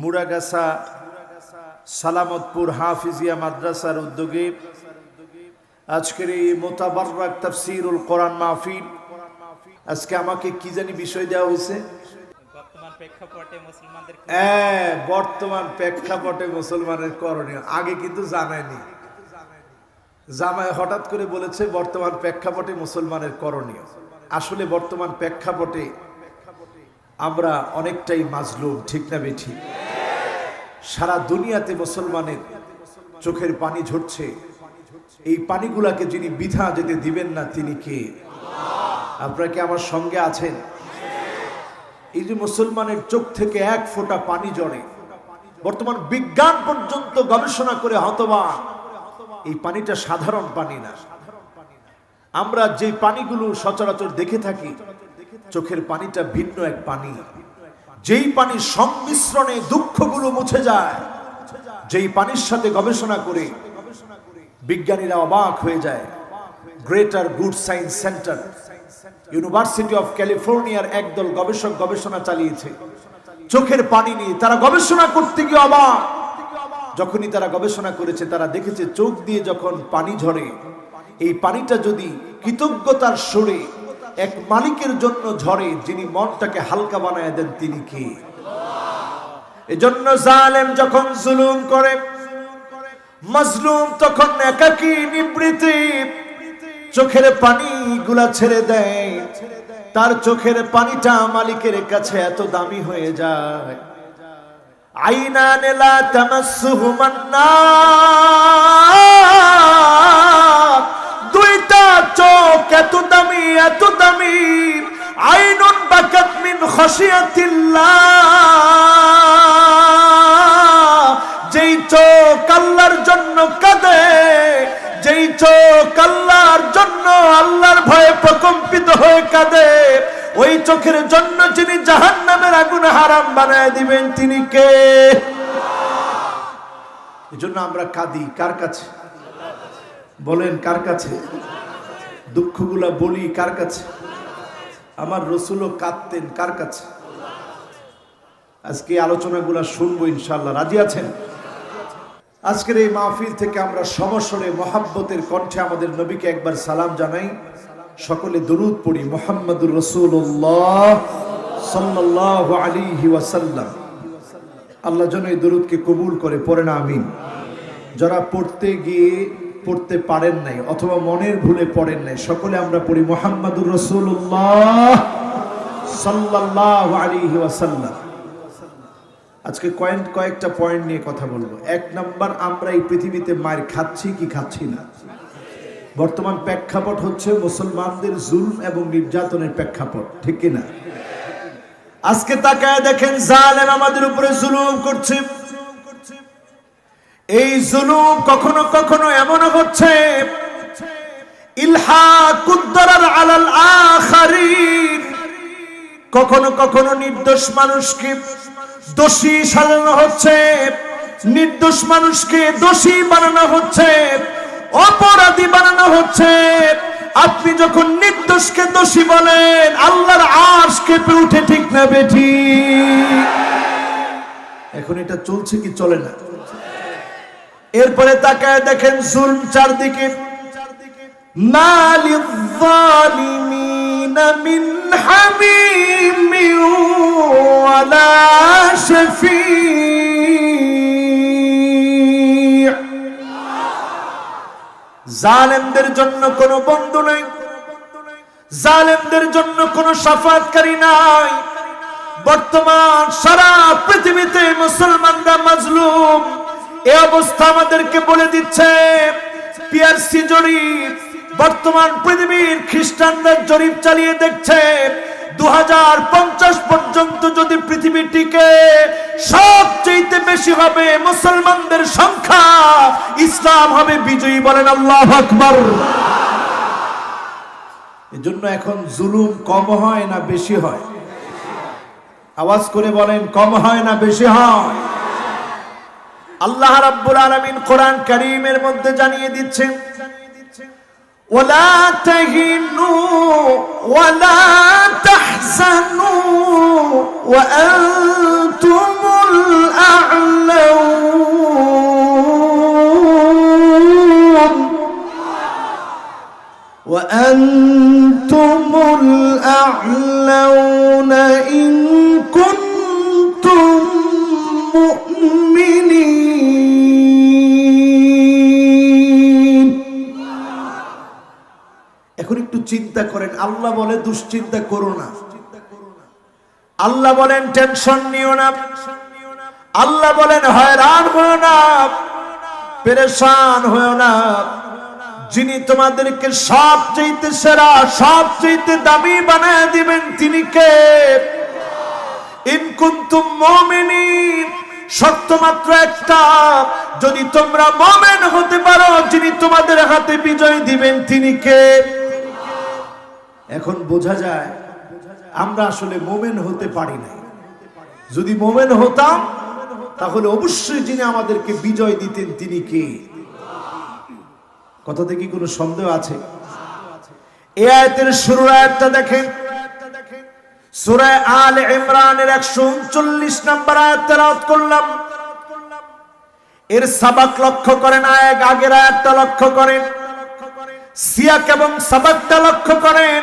মুড়াগাছা সালামতপুর হাফিজিয়া মাদ্রাসার উদ্যোগে আজকের এই মোতাবাররাক তাফসীরুল কোরআন মাহফিল। আজকে আমাকে কি জানি বিষয় দেওয়া হয়েছে, বর্তমান প্রেক্ষাপটে মুসলমানের করণীয়। আগে কিন্তু জানায়নি, জামায় হঠাৎ করে বলেছে বর্তমান প্রেক্ষাপটে মুসলমানের করণীয়। আসলে বর্তমান প্রেক্ষাপটে আমরা অনেকটাই মাজলুম, ঠিক না বেঠি? সারা দুনিয়াতে মুসলমানের চোখের পানি ঝরছে। এই পানিগুলাকে যিনি বিধা যেতে দিবেন না তিনি কে? আপনারা কি আমার সঙ্গে আছেন? এই যে মুসলমানের চোখ থেকে এক ফোঁটা পানি ঝরে, বর্তমান বিজ্ঞান পর্যন্ত গবেষণা করে হতবাক, এই পানিটা সাধারণ পানি না। আমরা যে পানিগুলো সচরাচর দেখে থাকি, চোখের পানিটা ভিন্ন এক পানি। যেই পানির সংমিশ্রণে দুঃখগুলো মুছে যায়, যেই পানির সাথে গবেষণা করে বিজ্ঞানীরা অবাক হয়ে যায়। Greater good science centre, university of ক্যালিফোর্নিয়ার একদল গবেষক গবেষণা চালিয়েছে চোখের পানি নিয়ে। তারা গবেষণা করতে গিয়ে অবাক। যখনই তারা গবেষণা করেছে, তারা দেখেছে চোখ দিয়ে যখন পানি ঝরে, এই পানিটা যদি কৃতজ্ঞতার সুরে এক মালিকের জন্য ঝরে, যিনি মনটাকে হালকা বানায় দেন, তিনি কে? এজন্য জালেম যখন জুলুম করে, মাজলুম তখন একাকী নিবৃত্তি চোখের পানি গুলা ছেড়ে দেয়। তার চোখের পানিটা মালিকের কাছে এত দামি হয়ে যায়। আইনান লা তামাসসুহুমান নার, দুইটা চোখ এত দামি, এত দামি। আইনুন বাকাত মিন খাশিয়াতিল্লাহ, যেই চোখ আল্লাহর জন্য কাঁদে, যেই চোখ আল্লাহর জন্য আল্লাহর ভয়ে প্রকম্পিত হয়ে কাঁদে, ওই চোখের জন্য যিনি জাহান্নামের আগুন হারাম বানায় দিবেন তিনি কে? এজন্য আমরা কাঁদি কার কাছে? বলেন কার কাছে? দুঃখগুলা বলি কার কাছে? আমার রাসূলও কাঁদতেন কার কাছে? আজকে আলোচনাগুলা শুনবো ইনশাআল্লাহ। রাজি আছেন? আজকের এই মাহফিল থেকে আমরা সমস্বরে মহাব্বতের কণ্ঠে আমাদের নবীকে একবার সালাম জানাই। সকলে দরুদ পড়ি। মুহাম্মাদুর রাসূলুল্লাহ সাল্লাল্লাহু আলাইহি ওয়াসাল্লাম। আল্লাহ যেন এই দরুদকে কবুল করে, পড়েন আমিন। যারা পড়তে গিয়ে পড়তে পারেন নাই অথবা মনের ভুলে পড়েন নাই, সকলে আমরা পড়ি মুহাম্মাদুর রাসূলুল্লাহ সাল্লাল্লাহু আলাইহি ওয়াসাল্লাম। আজকে কয়েকটা পয়েন্ট নিয়ে কথা বলবো। এক নাম্বার, আমরা এই পৃথিবীতে মার খাচ্ছি কি খাচ্ছি না? বর্তমান প্রেক্ষাপট হচ্ছে মুসলমানদের জুলম এবং নির্যাতনের প্রেক্ষাপট, ঠিক কিনা? আজকে তাকায় দেখেন, জালেম আমাদের উপরে জুলুম করছে। এই জুলুম কখনো কখনো এমনও হচ্ছে ইলহাকুদ দারার আলাল আখারিন, কখনো কখনো নির্দোষ মানুষকে দোষী সাজানো হচ্ছে, নির্দোষ মানুষকে দোষী বানানো হচ্ছে, অপরাধী বানানো হচ্ছে। আপনি যখন নির্দোষকে দোষী বলেন, আল্লাহর আরশ কেঁপে উঠে, ঠিক না বেঠি? এখন এটা চলছে কি চলে না? এরপরে তাকায় দেখেন জুলম চারদিকে। মালিয যালিমিনা মিন হামিমি ওয়ালা শাফি', জালেমদের জন্য কোনো বন্ধু নাই, জালেমদের জন্য কোনো শাফাআতকারী নাই। বর্তমান সারা পৃথিবীতে মুসলমানরা মাজলুম। এই অবস্থা আমাদেরকে বলে দিচ্ছে পিআরসি জরিপ। বর্তমান পৃথিবীর খ্রিস্টানদের জরিপ চালিয়ে দেখছে 2050 পর্যন্ত যদি পৃথিবী টিকে, সবচেয়ে বেশি হবে মুসলমানদের সংখ্যা, ইসলাম হবে বিজয়ী। বলেন আল্লাহু আকবার। এজন্য এখন জুলুম কম হয় না বেশি হয়? আওয়াজ করে বলেন, কম হয় না বেশি হয়? আল্লাহ রাব্বুল আলামিন কোরআন কারীমের মধ্যে জানিয়ে দিচ্ছেন, ওয়ালা তাহিনু ওয়ালা তাহজানু ওয়া আনতুমুল আনতুমুল আ'লাউনা ইন কুনতুম মুমিনিন। এখন একটু চিন্তা করেন, আল্লাহ বলে দুশ্চিন্তা করো না, আল্লাহ বলেন টেনশন নিও না, আল্লাহ বলেন হয়রান হও না, পেরেশান হও না। যিনি তোমাদেরকে সবচেয়ে সেরা, সবচেয়ে দামি বানায় দিবেন তিনি কে? ইন কুনতুম মুমিনিন, শর্ত মাত্র একটা, যদি তোমরা মুমিন হতে পারো, যিনি তোমাদের হাতে বিজয় দিবেন তিনি কে? এখন বোঝা যায় আমরা আসলে মুমিন হতে পারি না। যদি মুমিন হতাম তাহলে অবশ্যই যিনি আমাদেরকে বিজয় দিতেন তিনি কে? কথা থেকে কোনো সন্দেহ আছে? এই আয়াতের শুরুর আয়াতটা দেখেন, সূরা আলে ইমরানের 139 নম্বর আয়াত তেলাওয়াত করলাম। এর সাবাক লক্ষ্য করেন, আগের আয়াতটা লক্ষ্য করেন, সিয়াক এবং সাবাকটা লক্ষ্য করেন।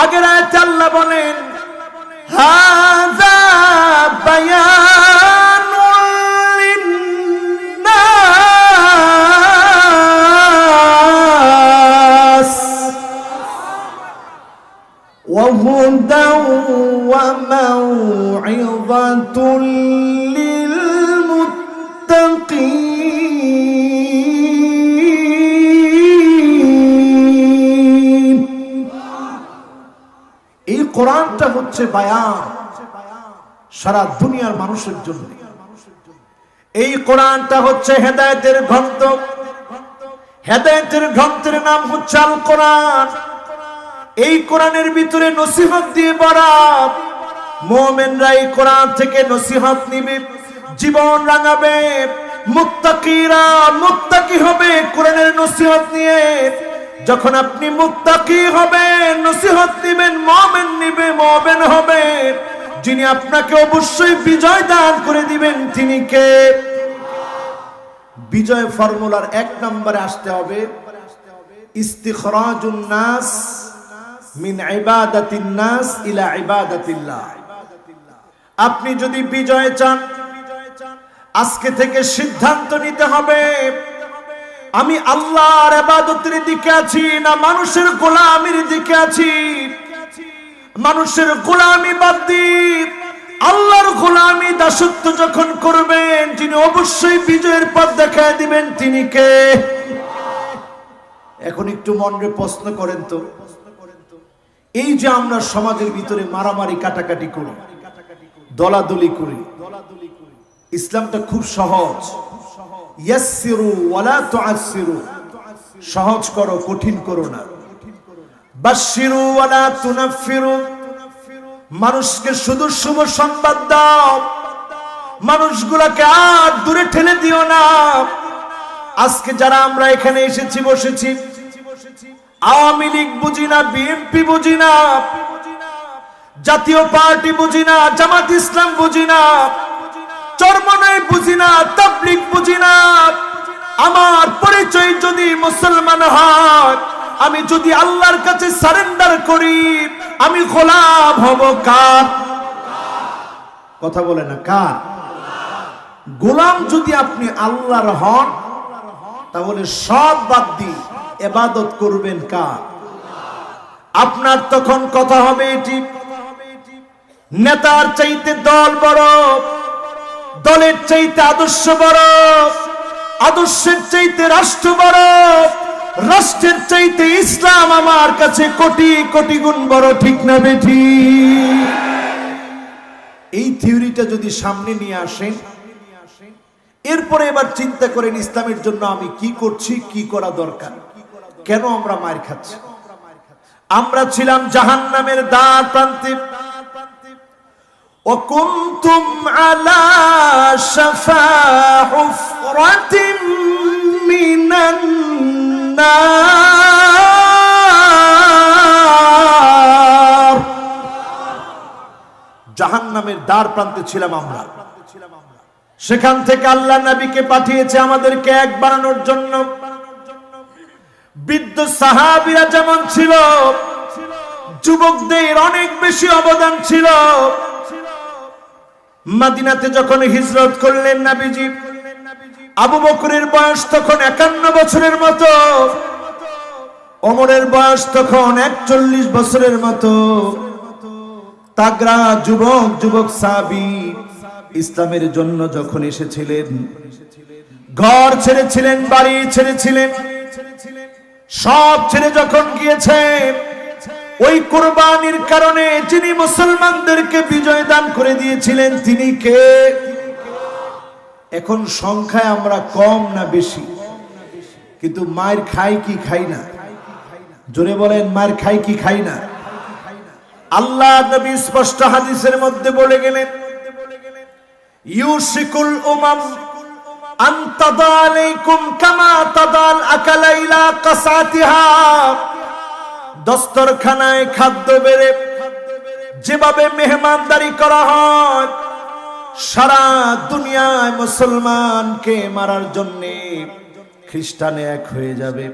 আগের আয়াতে আল্লাহ বলেন হাযা বায়ানুল লিন্নাস ওয়া হুদাও ওয়া মাউইযাতুল লিল মুত্তাকিন। এই কোরআনটা হচ্ছে বায়ান সারা দুনিয়ার মানুষের জন্য। এই কোরআনটা হচ্ছে হেদায়েতের গ্রন্থ। হেদায়েতের গ্রন্থের নাম হচ্ছে আল কোরআন। এই কোরআনের ভিতরে নসিহত দিয়ে ভরা। মুমিনরা এই কোরআন থেকে নসিহত নিবে, জীবন রাঙাবে। মুত্তাকিরা মুত্তাকি হবে কোরআনের নসিহত নিয়ে। যখন আপনি মুত্তাকি হবেন, নসিহত নিবেন, মুমিন নিবে, মুমিন হবে, যিনি আপনাকে অবশ্যই বিজয় দান করে দিবেন তিনি কে? বিজয় ফর্মুলার 1 নম্বরে আসতে হবে ইস্তিখরাজুন নাস মিন ইবাদাতিন নাস ইলা ইবাদাতিল্লাহ। আপনি যদি বিজয় চান, আজকে থেকে সিদ্ধান্ত নিতে হবে আমি আল্লাহর ইবাদতের দিকে আছি না মানুষের গোলামির দিকে আছি। মানুষের গোলামি বাদ দিয়ে আল্লাহর গোলামি দাসত্ব যখন করবেন, যিনি অবশ্যই বিজয়ের পথ দেখায় দিবেন তিনি কে? এখন একটু মনে প্রশ্ন করেন তো, এই যে আমরা সমাজের ভিতরে মারামারি কাটাকাটি করি, দলাদলি করি, ইসলামটা খুব সহজ। ইয়াসসিরু ওয়ালা তুআসসিরু, সহজ করো কঠিন করো না। বাশশিরু ওয়ালা তুনাফফিরু, মানুষকে শুধু শুভ সংবাদ দাও, মানুষগুলোকে আর দূরে ঠেলে দিও না। আজকে যারা আমরা এখানে এসেছি বসেছি, আওয়ামী লীগ বুঝি না, বিএনপি বুঝি না, জাতীয় পার্টি বুঝি না, জামাত ইসলাম বুঝি না, চরমনাই বুঝি না, তাবলীগ বুঝি না। আমার পরিচয় যদি মুসলমান হয়, আমি যদি আল্লাহর কাছে সারেন্ডার করি, আমি গোলাম হব কার? কথা বলে না কার? গোলাম যদি আপনি আল্লাহর হন, তাহলে সব বাদ দিয়ে ইবাদত করবেন কার? আপনার তখন কথা হবে এটি, নেতার চাইতে দল বড়, দলের চাইতে আদর্শ বড়, আদর্শের চাইতে রাষ্ট্র বড়, রাষ্ট্রের চাইতে ইসলাম আমার কাছে কোটি কোটি গুণ বড়। ঠিক না বেঠি? এই থিওরিটা যদি সামনে নিয়ে আসেন, এরপরে এবার চিন্তা করেন ইসলামের জন্য আমি কি করছি, কি করা দরকার, কেন আমরা মার খাচ্ছি। আমরা ছিলাম জাহান্নামের দ্বার প্রান্তে। وكنتم على شفا حفرة من النار, জাহান্নামের দ্বার প্রান্তে ছিলাম আমরা। সেখান থেকে আল্লাহ নবীকে পাঠিয়েছে আমাদেরকে এক বানানোর জন্য। বৃদ্ধ সাহাবীরা যেমন ছিল, যুবকদের অনেক বেশি অবদান ছিল। মদিনাতে যখন হিজরত করলেন নবীজি, আবু বকরের বয়স তখন 51 বছরের মতো, ওমরের বয়স তখন 41 বছরের মতো। তাগড়া যুবক সাহাবী ইসলামের জন্য যখন এসেছিলেন, ঘর ছেড়েছিলেন, বাড়ি ছেড়েছিলেন, সব ছেড়ে যখন গিয়েছেন, ওই কুরবানির কারণে যিনি মুসলমানদেরকে বিজয় দান করে দিয়েছিলেন তিনি কে? এখন সংখ্যায় আমরা কম না বেশি, কিন্তু মায়ের খাই কি খাই না? জোরে বলেন, মায়ের খাই কি খাই না? আল্লাহ নবী স্পষ্ট হাদিসের মধ্যে বলে গেলেন, ইউশিকুল উমাম আন তাদা আলাইকুম কামা তাদাল আকালা ইলা কাসাতিহা। দস্তরখানায় খাদ্য বেড়ে যেভাবে মেহমানদারি করা হয়, সারা দুনিয়ায় মুসলমানকে মারার জন্য খ্রিস্টান এক হয়ে যাবে,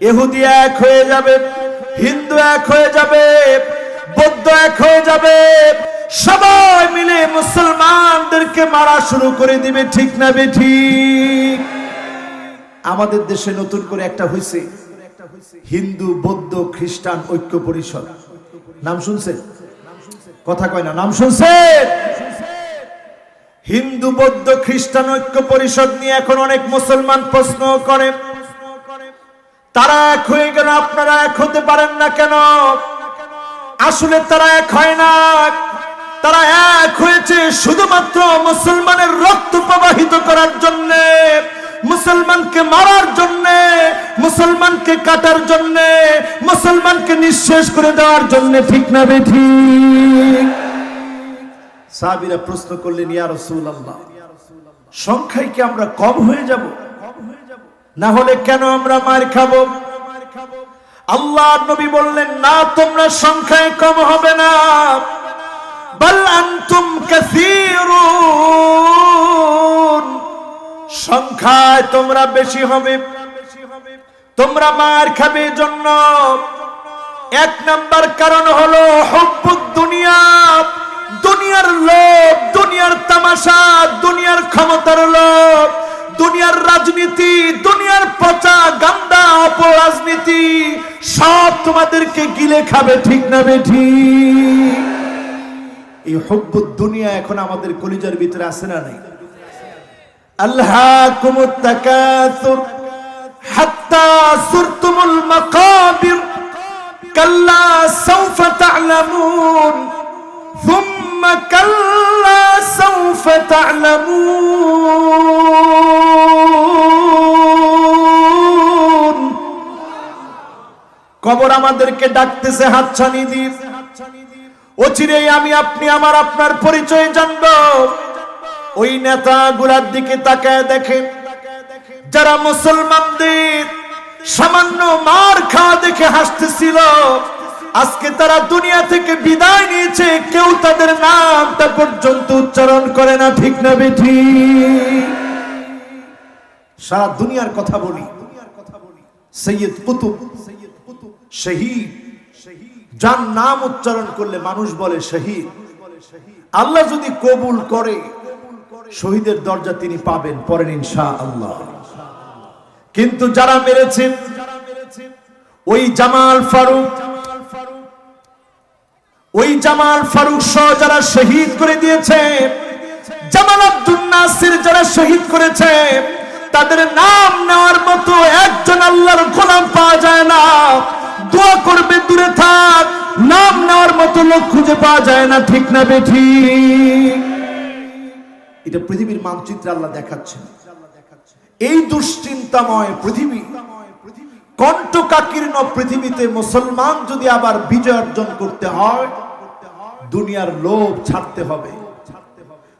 ইহুদি এক হয়ে যাবে, হিন্দু এক হয়ে যাবে, বৌদ্ধ এক হয়ে যাবে, সবাই মিলে মুসলমানদেরকে মারা শুরু করে দিবে, ঠিক না বেঠিক? আমাদের দেশে নতুন করে একটা হয়েছে, হিন্দু বৌদ্ধ খ্রিস্টান ঐক্য পরিষদ। নাম শুনছেন? কথা কয় না, নাম শুনছেন? হিন্দু বৌদ্ধ খ্রিস্টান ঐক্য পরিষদ নিয়ে এখন অনেক মুসলমান প্রশ্ন করে, তারা এক হয়ে গেল, আপনারা এক হতে পারেন না কেন? আসলে তারা এক হয় না, তারা এক হয়েছে শুধুমাত্র মুসলমানের রক্ত প্রবাহিত করার জন্য, মুসলমানকে মারার জন্য, মুসলমানকে কাটার জন্য, মুসলমানকে নিঃশেষ করে দেওয়ার জন্য, ঠিক না বেঠিক? সাহাবীরা প্রশ্ন করলেন, ইয়া রাসূলুল্লাহ, সংখ্যায় কি আমরা কম হয়ে যাব? না হলে কেন আমরা মার খাবো? আল্লাহর নবী বললেন, না, তোমরা সংখ্যায় কম হবে না, বাল আনতুম কাসীরুন, সংখ্যায় তোমরা বেশি হবে। তোমরা মার খাবে জন্য এক নাম্বার কারণ হলো হুব্বুদ দুনিয়া, দুনিয়ার লোভ, দুনিয়ার তামাশা, দুনিয়ার ক্ষমতার লোভ, দুনিয়ার রাজনীতি, দুনিয়ার পচা গান্দা অপরাজনীতি সব তোমাদেরকে গিলে খাবে, ঠিক না বেঠিক? এই হুব্বুদ দুনিয়া এখন আমাদের কলিজার ভিতরে আছে না নাই? আল্লাহকুমুত তাকাসুর হাত্তা সুরতুমুল মাকাবির কাল্লা সাউফা তা'লামুন সুম্মা কাল্লা সাউফা তা'লামুন। কবর আমাদেরকে ডাকতেছে হাতছানি দিয়ে, অচিরেই আমি আপনি আমার আপনার পরিচয় জানবো। ওই নেতাগুলার দিকে তাকায় দেখেন, যারা মুসলমানদের সামান্য মার খাওয়া দেখে হাসতেছিল, আজকে তারা দুনিয়া থেকে বিদায় নিয়েছে, কেউ তাদের নামটা পর্যন্ত উচ্চারণ করে না, ঠিক না বেঠিক? সারা দুনিয়ার কথা বলি, সৈয়দ কুতুব শহীদ, যার নাম উচ্চারণ করলে মানুষ বলে শহীদ। আল্লাহ যদি কবুল করে শহীদের দরজা তিনি পাবেন, পড়েন ইনশাআল্লাহ। কিন্তু যারা মেরেছেন, ওই জামাল ফারুক, ওই জামাল ফারুক সহ যারা শহীদ করে দিয়েছে, জামাল আব্দুল নাসির যারা শহীদ করেছে, তাদের নাম নেওয়ার মতো একজন আল্লাহর গোলাম পাওয়া যায় না। দোয়া করবে দূরে থাক, নাম নেওয়ার মতো লোক খুঁজে পাওয়া যায় না, ঠিক না বেঠিক? এটা পৃথিবীর মানচিত্রে আল্লাহ দেখাচ্ছেন। এই দুশ্চিন্তাময় পৃথিবী, কণ্টকাকীর্ণ পৃথিবীতে মুসলমান যদি আবার বিজয় অর্জন করতে হয়, দুনিয়ার লোভ ছাড়তে হবে।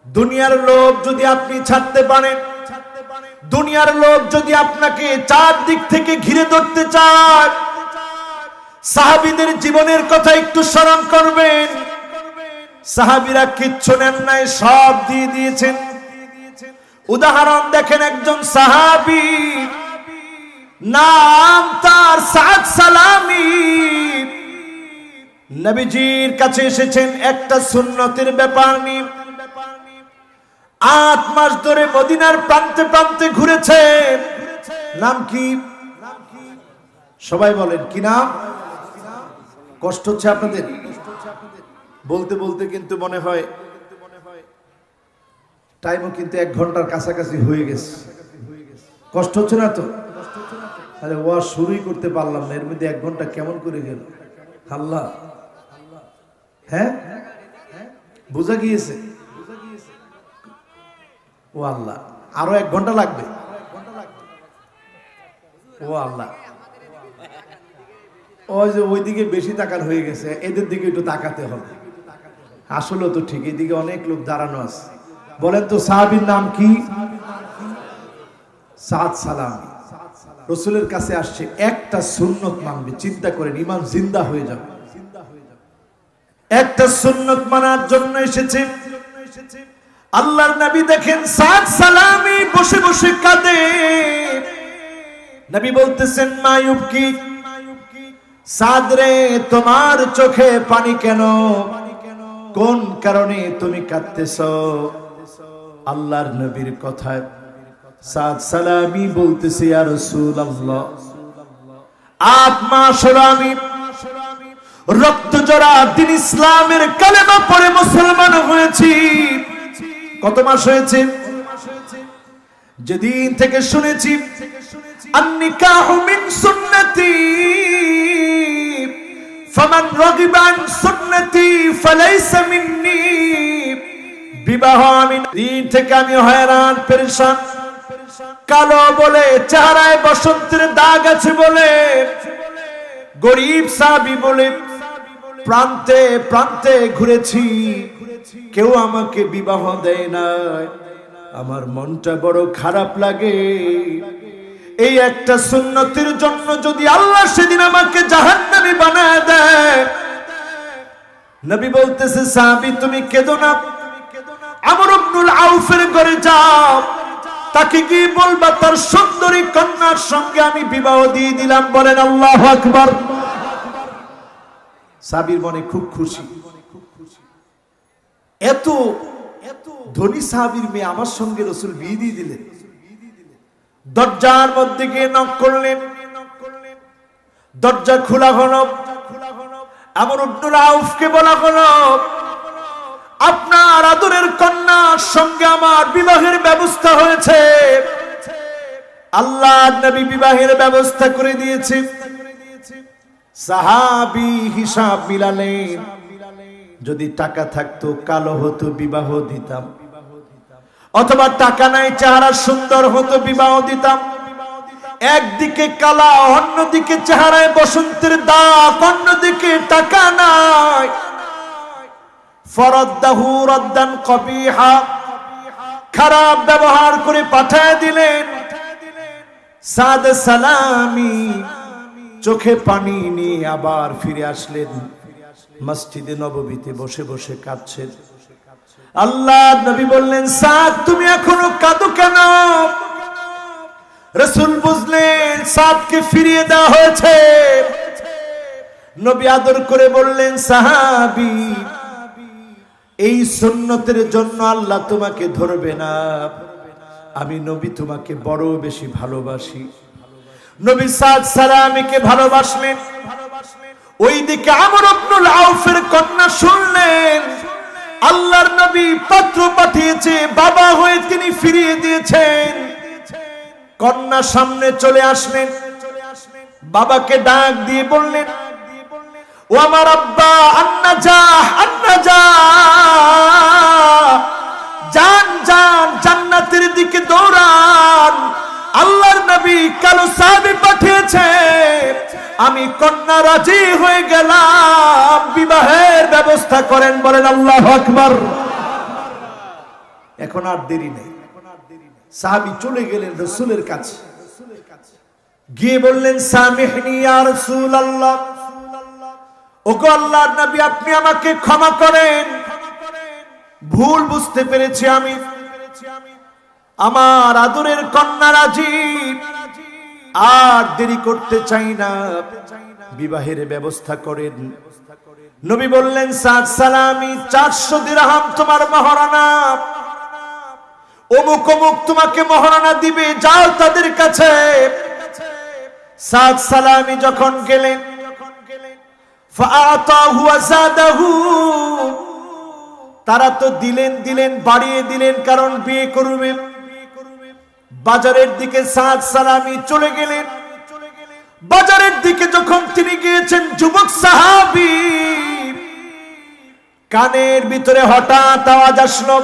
দুনিয়ার লোভ যদি আপনি ছাড়তে পারেন, দুনিয়ার লোভ যদি আপনাকে চারদিক থেকে ঘিরে ধরতে চায়, সাহাবীদের জীবনের কথা একটু স্মরণ করবেন। সাহাবীরা কিচ্ছু নেন নাই, সব দিয়ে দিয়েছেন। উদাহরণ দেখেন, একজন সাহাবী নাম তার সাদ সালামি। নবীজির কাছে এসেছেন একটা সুন্নতের ব্যাপার নিয়ে। 8 মাস ধরে মদিনার প্রান্তে প্রান্তে ঘুরেছেন। নাম কি? সবাই বলেন কি নাম? কষ্ট হচ্ছে আপনাদের বলতে বলতে, কিন্তু মনে হয় টাইমও কিন্তু 1 ঘন্টার কাছাকাছি হয়ে গেছে। কষ্ট হচ্ছে না তো? আরে ওয়াজ শুরুই করতে পারলাম না, এর মধ্যে 1 ঘন্টা কেমন করে গেল। আল্লাহ, হ্যাঁ বোঝা গিয়েছে। ও আল্লাহ, আরো 1 ঘন্টা লাগবে। ও আল্লাহ, ওই যে ওইদিকে বেশি তাকান হয়ে গেছে, এদের দিকে একটু তাকাতে হবে। আসলে তো ঠিক, এদিকে অনেক লোক দাঁড়ানো আছে। বলেন তো সাহাবীর নাম কি? সাদ সালামি। রাসূলের কাছে আসছে, একটা সুন্নত মানবে, চিন্তা করেন ঈমান জিন্দা হয়ে যাবে। একটা সুন্নত মানার জন্য এসেছে। আল্লাহর নবী দেখেন সাদ সালামি বসে বসে কাঁদে। নবী বলতেছেন, মায়ুবকি, সাদ রে তোমার চোখে পানি কেন? কোন কারণে তুমি কাঁদতেছো? আল্লাহর নবীর কথায় সাদ সালামি বলতেছে, ইয়া রাসূলুল্লাহ, 8 মাস হলো আমি রক্ত জড়া দিন ইসলামের কালেমা পড়ে মুসলমান হয়েছি। কত মাস হয়েছে? যেদিন থেকে শুনেছি আন-নিকাহু মিন সুন্নতি ফামান রাগিবা আন সুন্নতি ফালাইসা মিন্নি। বিবাহ আমি দিন থেকে আমি হয়রান পেরেশান। কালো বলে, চেহারায় বসন্তের দাগ আছে বলে, গরিব সাহাবী বলে প্রান্তে প্রান্তে ঘুরেছি, কেউ আমাকে বিবাহ দেয় না। আমার মনটা বড় খারাপ লাগে। এই একটা সুন্নতের জন্য যদি আল্লাহ সেদিন আমাকে জাহান্নামী বানায় দেয়। নবী বলতেছে, সাহাবী তুমি কেঁদো না, আমর ইবনুল আউফের ঘরে যাও, তাকে কি বলবা তার সুন্দরী কন্যার সঙ্গে আমি বিবাহ দিয়ে দিলাম। বলেন আল্লাহু আকবার। সাহাবীর মনে খুব খুশি, এত ধনী সাহাবীর মেয়ে আমার সঙ্গে রাসূল বিয়ে দিয়ে দিলেন। দরজার মধ্যে গিয়ে নক করলেন, দরজা খোলা হলো। আমর ইবনুল আউফকে বলা হলো, আপনার আদরের কন্যার সঙ্গে আমার বিবাহের ব্যবস্থা হয়েছে। আল্লাহর নবী বিবাহের ব্যবস্থা করে দিয়েছে। সাহাবী হিসাব মিলালেন, যদি টাকা থাকতো কালো হতো বিবাহ দিতাম, অথবা টাকা নাই চেহারা সুন্দর হতো বিবাহ দিতাম। একদিকে কালা, অন্যদিকে চেহারায় বসন্তের দাগ, অন্যদিকে টাকা নাই। ফরদ্দাহু রদ্দান কবিহা, খারাপ ব্যবহার করে পাঠিয়ে দিলেন। সাদ সালামি চোখে পানি নিয়ে আবার ফিরে আসলেন। মসজিদে নববীতে বসে বসে কাঁদছেন। আল্লাহর নবী বললেন, সাদ তুমি এখনো কাঁদো কেন? রাসূল বুঝলেন সাদকে ফিরিয়ে দেওয়া হয়েছে। নবী আদর করে বললেন, সাহাবী এই সুন্নতের জন্য আল্লাহ তোমাকে ধরবে না। আমি নবী তোমাকে বড় বেশি ভালোবাসি। নবী সাদ সালামীকে ভালোবাসলেন। ওইদিকে আমর ইবনুল আউফের কন্যা শুনলেন আল্লাহর নবী পত্র পাঠিয়েছে, বাবা হয়ে তিনি ফিরিয়ে দিয়েছেন। কন্যা সামনে চলে আসলেন, বাবাকে ডাক দিয়ে বললেন, ও আমার আব্বা, জান জান জান্নাতের দিকে দৌড়ান। আল্লাহর নবী কালো সাহাবী পাঠিয়েছে, আমি কন্যা রাজি হয়ে গেলাম, বিবাহের ব্যবস্থা করেন। বলেন আল্লাহু আকবার। এখন আর দেরি নেই। সাহাবী চলে গেলেন রাসূলের কাছে, গিয়ে বললেন, সামিহনি ইয়া রাসূলুল্লাহ, ওগো আল্লাহর নবী আপনি আমাকে ক্ষমা করেন, ভুল বুঝতে পেরেছি আমি। আমার আদরের কন্যা রাজি, আর দেরি করতে চাই না, বিবাহের ব্যবস্থা করেন। নবী বললেন, সাদ সালামি 400 দিরহাম তোমার মহারানা, অমুক অমুক তোমাকে মহারানা দিবে, যাও তাদের কাছে। সাদ সালামি যখন গেলেন, ফাআতাহু ওয়া যাদাহু, তারা তো দিলেন বাড়িয়ে দিলেন, কারণ বিয়ে করবে। বাজারের দিকে সাদ সালামি চলে গেলেন। বাজারের দিকে যখন তিনি গিয়েছেন, যুবক সাহাবী কানের ভিতরে হঠাৎ আওয়াজ আসলো,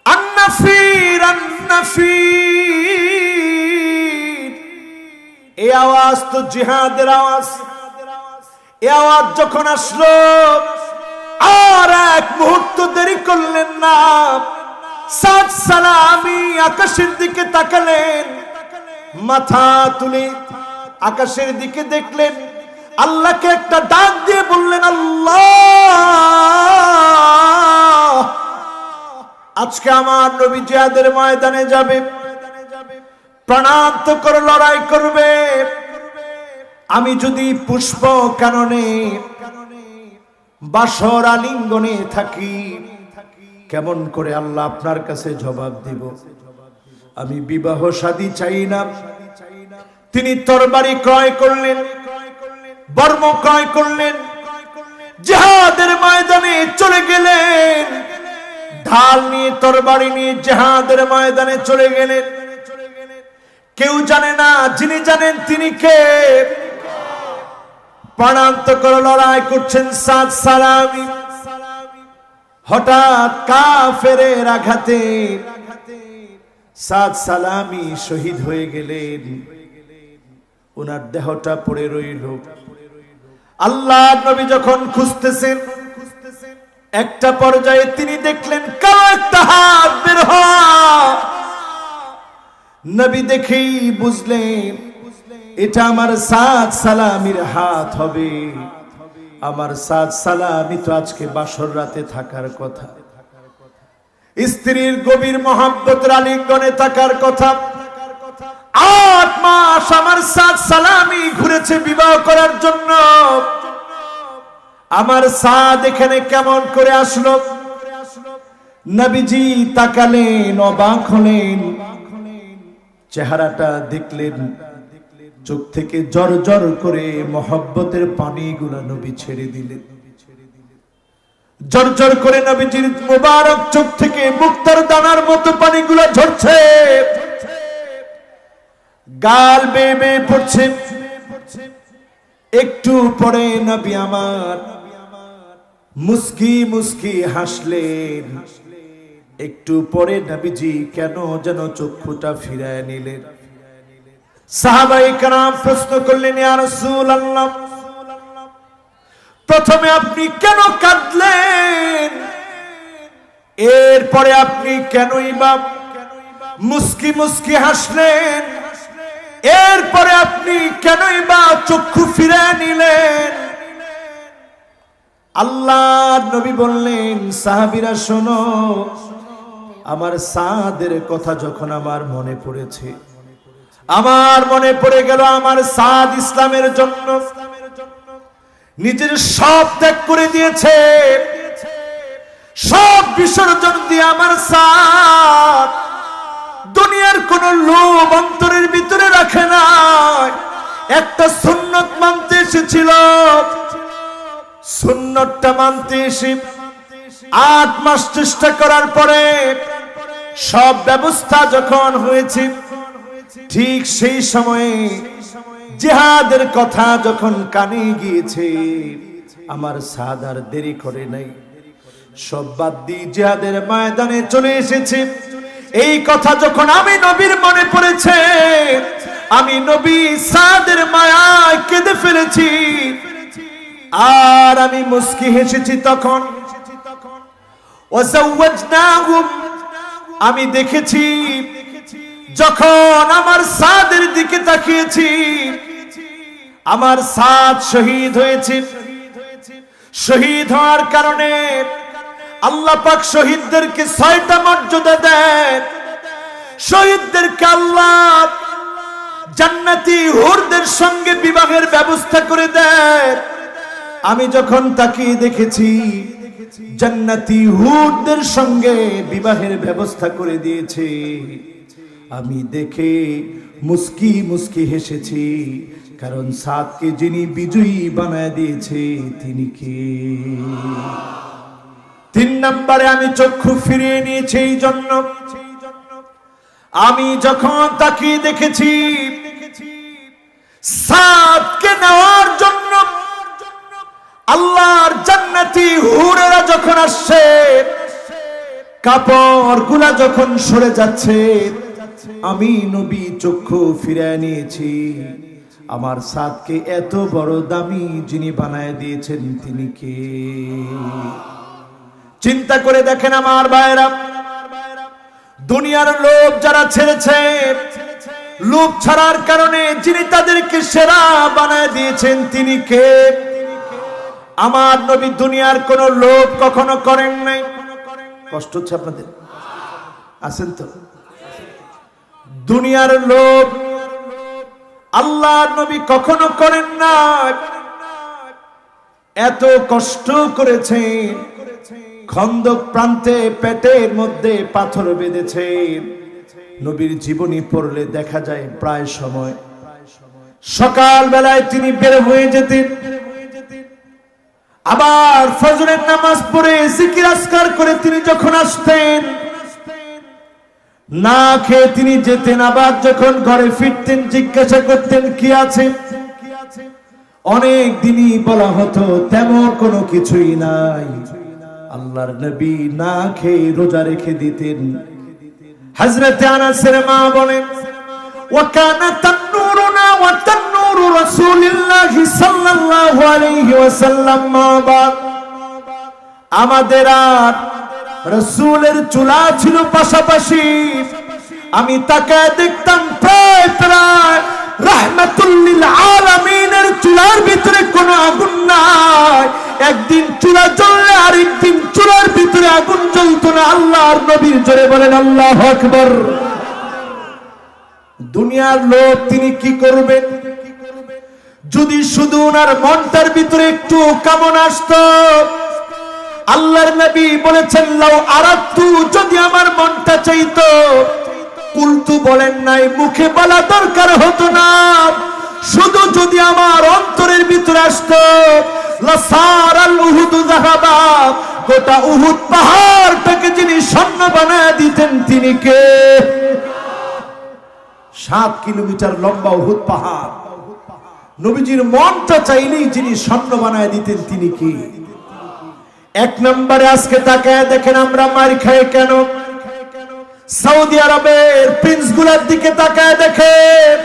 আন্নাফির আন্নাফির। এই আওয়াজ তো জিহাদের আওয়াজ। এই আওয়াজ যখন আসলো, আর এক মুহূর্ত দেরি করলেন না, সাদ সালামি আকাশের দিকে তাকালেন, মাথা তুলে আকাশের দিকে দেখলেন, আল্লাহকে একটা ডাক দিয়ে বললেন, আল্লাহ, আজকে আমার নবী জিহাদের ময়দানে যাবে, প্রাণান্তকর লড়াই করবে। আমি যদি পুষ্প কাননে বাসর আলিঙ্গনে থাকি, কেমন করে আল্লাহ আপনার কাছে জবাব দিব? আমি বিবাহ শাদী চাই না। তিনি তরবারি ক্রয় করলেন, বর্ম ক্রয় করলেন, জিহাদের ময়দানে চলে গেলেন। ঢাল নিয়ে, তরবারি নিয়ে জিহাদের ময়দানে চলে গেলেন। কেউ জানে না, যিনি জানেন তিনি কে। প্রাণান্তকর লড়াই করছেন সাদ সালামি। হঠাৎ কাফেরের আঘাতে সাদ সালামি শহীদ হয়ে গেলেন। ওনার দেহটা পড়ে রইল। আল্লাহ নবী যখন খুঁজতেছেন, একটা পর্যায়ে তিনি দেখলেন কালো একটা হাত বের হওয়া। নবী দেখেই বুঝলেন এটা আমার সাদ সালামির হাত হবে। আমার সাদ সালামি তো আজকে বাসর রাতে থাকার কথা, স্ত্রীর গভীর মহব্বতের আলিঙ্গনে থাকার কথা। 8 মাস আমার সাদ সালামি ঘুরেছে বিবাহ করার জন্য। আমার সাদ এখানে কেমন করে আসলো? নবীজি তাকালেন, অবাক হলেন, চেহারাটা দেখলেন, চোখ থেকে জর জর করে মহব্বতের পানিগুলো নবী ছেড়ে দিলেন। জর জর করে নবীজির মুবারক চোখ থেকে মুক্তার দানার মতো পানিগুলো ঝরছে, গাল বেয়ে বেয়ে পড়ছে। একটু পরে নবী আমার মুস্কি মুস্কি হাসলেন। একটু পরে নবীজি কেন যেন চক্ষুটা ফিরায় নিলেন। সাহাবায়ে কেরাম প্রশ্ন করলেন, ইয়া রাসূলুল্লাহ, প্রথমে আপনি কেন কাঁদলেন? এরপরে আপনি কেনই বা মুস্কি মুস্কি হাসলেন? এরপরে আপনি কেনই বা চক্ষু ফিরায় নিলেন? আল্লাহর নবী বললেন, সাহাবীরা শোনো, আমার সাদের কথা যখন আমার মনে পড়েছে, আমার মনে পড়ে গেল আমার সাদ ইসলামের জন্য নিজের সব ত্যাগ করে দিয়েছে। সব বিসর্জন দিয়ে আমার সাদ দুনিয়ার কোন লোভ অন্তরের ভিতরে রাখে না। একটা সুন্নত মানতে এসেছিল, সুন্নতটা মানতে এসে 8 মাস চেষ্টা করার পরে সব ব্যবস্থা যখন হয়েছে, ঠিক সেই সময়ে জিহাদের কথা যখন কানে গিয়েছে, আমার সাদ আর দেরি করে নাই, সব বাদ দিয়ে জিহাদের ময়দানে চলে এসেছে। এই কথা যখন আমি নবীর মনে পড়েছে, আমি নবী সাদের মায়ায় কেঁদে ফেলেছি, আর আমি মুস্কি হেসেছি। তখন ওয়াজাওয়াজনাহুম, আমি দেখেছি যখন আমার সাদের দিকে তাকিয়েছি, আমার সাদ শহীদ হয়েছে। শহীদ হওয়ার কারণে আল্লাহ পাক শহীদদেরকে 6টা মর্যাদা দেন। শহীদদেরকে আল্লাহ জান্নাতি হুরদের সঙ্গে বিবাহের ব্যবস্থা করে দেয়। আমি যখন তাকিয়ে দেখেছি জান্নাতি হুরদের সঙ্গে বিবাহের ব্যবস্থা করে দিয়েছে, আমি দেখে মুস্কি মুস্কি হেসেছি। কারণ সাদকে যিনি বিজয়ী বানায় দিয়েছে তিনি কে? 3 নম্বরে আমি চক্ষু ফিরিয়ে নিয়েছি এই জন্য, আমি যখন তাকিয়ে দেখেছি সাদকে নেওয়ার জন্য আল্লাহর জান্নাতি হুরেরা যখন আসছে, কাপড় গুলা যখন সরে যাচ্ছে, আমি নবী চক্ষু ফিরিয়ে নিয়েছি। আমার সাদকে এত বড় দামি যিনি বানায় দিয়েছেন তিনি কে? চিন্তা করে দেখেন আমার ভাইরা, দুনিয়ার লোভ যারা ছেড়েছে, লোভ ছাড়ার কারণে যিনি তাদেরকে সেরা বানায় দিয়েছেন তিনি কে? আমার নবী দুনিয়ার কোন লোভ কখনো করেন নাই। কষ্ট হচ্ছে আপনাদের? আছেন তো? দুনিয়ার লোভ আল্লাহর নবী কখনো করেন না। এত কষ্ট করেছেন, খন্দক প্রান্তে পেটের মধ্যে পাথর বেঁধেছেন। নবীর জীবনী পড়লে দেখা যায় প্রায় সময় সকাল বেলায় তিনি বের হয়ে যেতেন, আবার ফজরের নামাজ পড়ে জিকির আজকার করে তিনি যখন আসতেন, না খেয়ে তিনি যেতেন। আবার যখন ঘরে ফিরতেন জিজ্ঞাসা করতেন কি আছে? অনেক দিনই বলা হতো তেমন কোনো কিছুই নাই। আল্লাহর নবী না খেয়ে রোজা রেখে দিতেন। হযরত আনাসের মা বলেন, ওয়াকানা তান্নুরুনা ওয়া তান্নুরু রাসূলিল্লাহি সাল্লাল্লাহু আলাইহি ওয়াসাল্লাম মা বাদ। আমাদের আর রাসূলের চুলা ছিল পাশাপাশি। আমি তাকায় দেখতাম প্রায় প্রায় রাহমাতুল লিল আলামিনের চুলার ভিতরে কোনো আগুন নাই। একদিন চুলা জ্বললে আরেকদিন চুলার ভিতরে আগুন জ্বলতো না। আল্লাহর নবীর জোরে বলেন আল্লাহু আকবার। দুনিয়ার লোক তিনি কি করবেন? যদি শুধু ওনার মনটার ভিতরে একটু কামনা আসতো, আল্লাহর নবী বলেছেন লাউ আরাদতু, যদি আমার মনটা চাইতো, কুলতু বলেন নাই, মুখে বলা দরকার হতো না, শুধু যদি আমার অন্তরের ভিতরে আসতো, লাসারাল উহুদু যাহাবা, গোটা উহুদ পাহাড়টাকে যিনি স্বর্ণ বানায় দিতেন তিনি কে? 7 কিলোমিটার লম্বা উহুদ পাহাড়, নবীজির মনটা চাইলেই যিনি স্বর্ণ বানায় দিতেন তিনি কে? 1 নম্বরে আজকে তাকায় দেখেন আমরা মার খাই কেন? সৌদি আরবের প্রিন্স গুলার দিকে তাকায় দেখেন,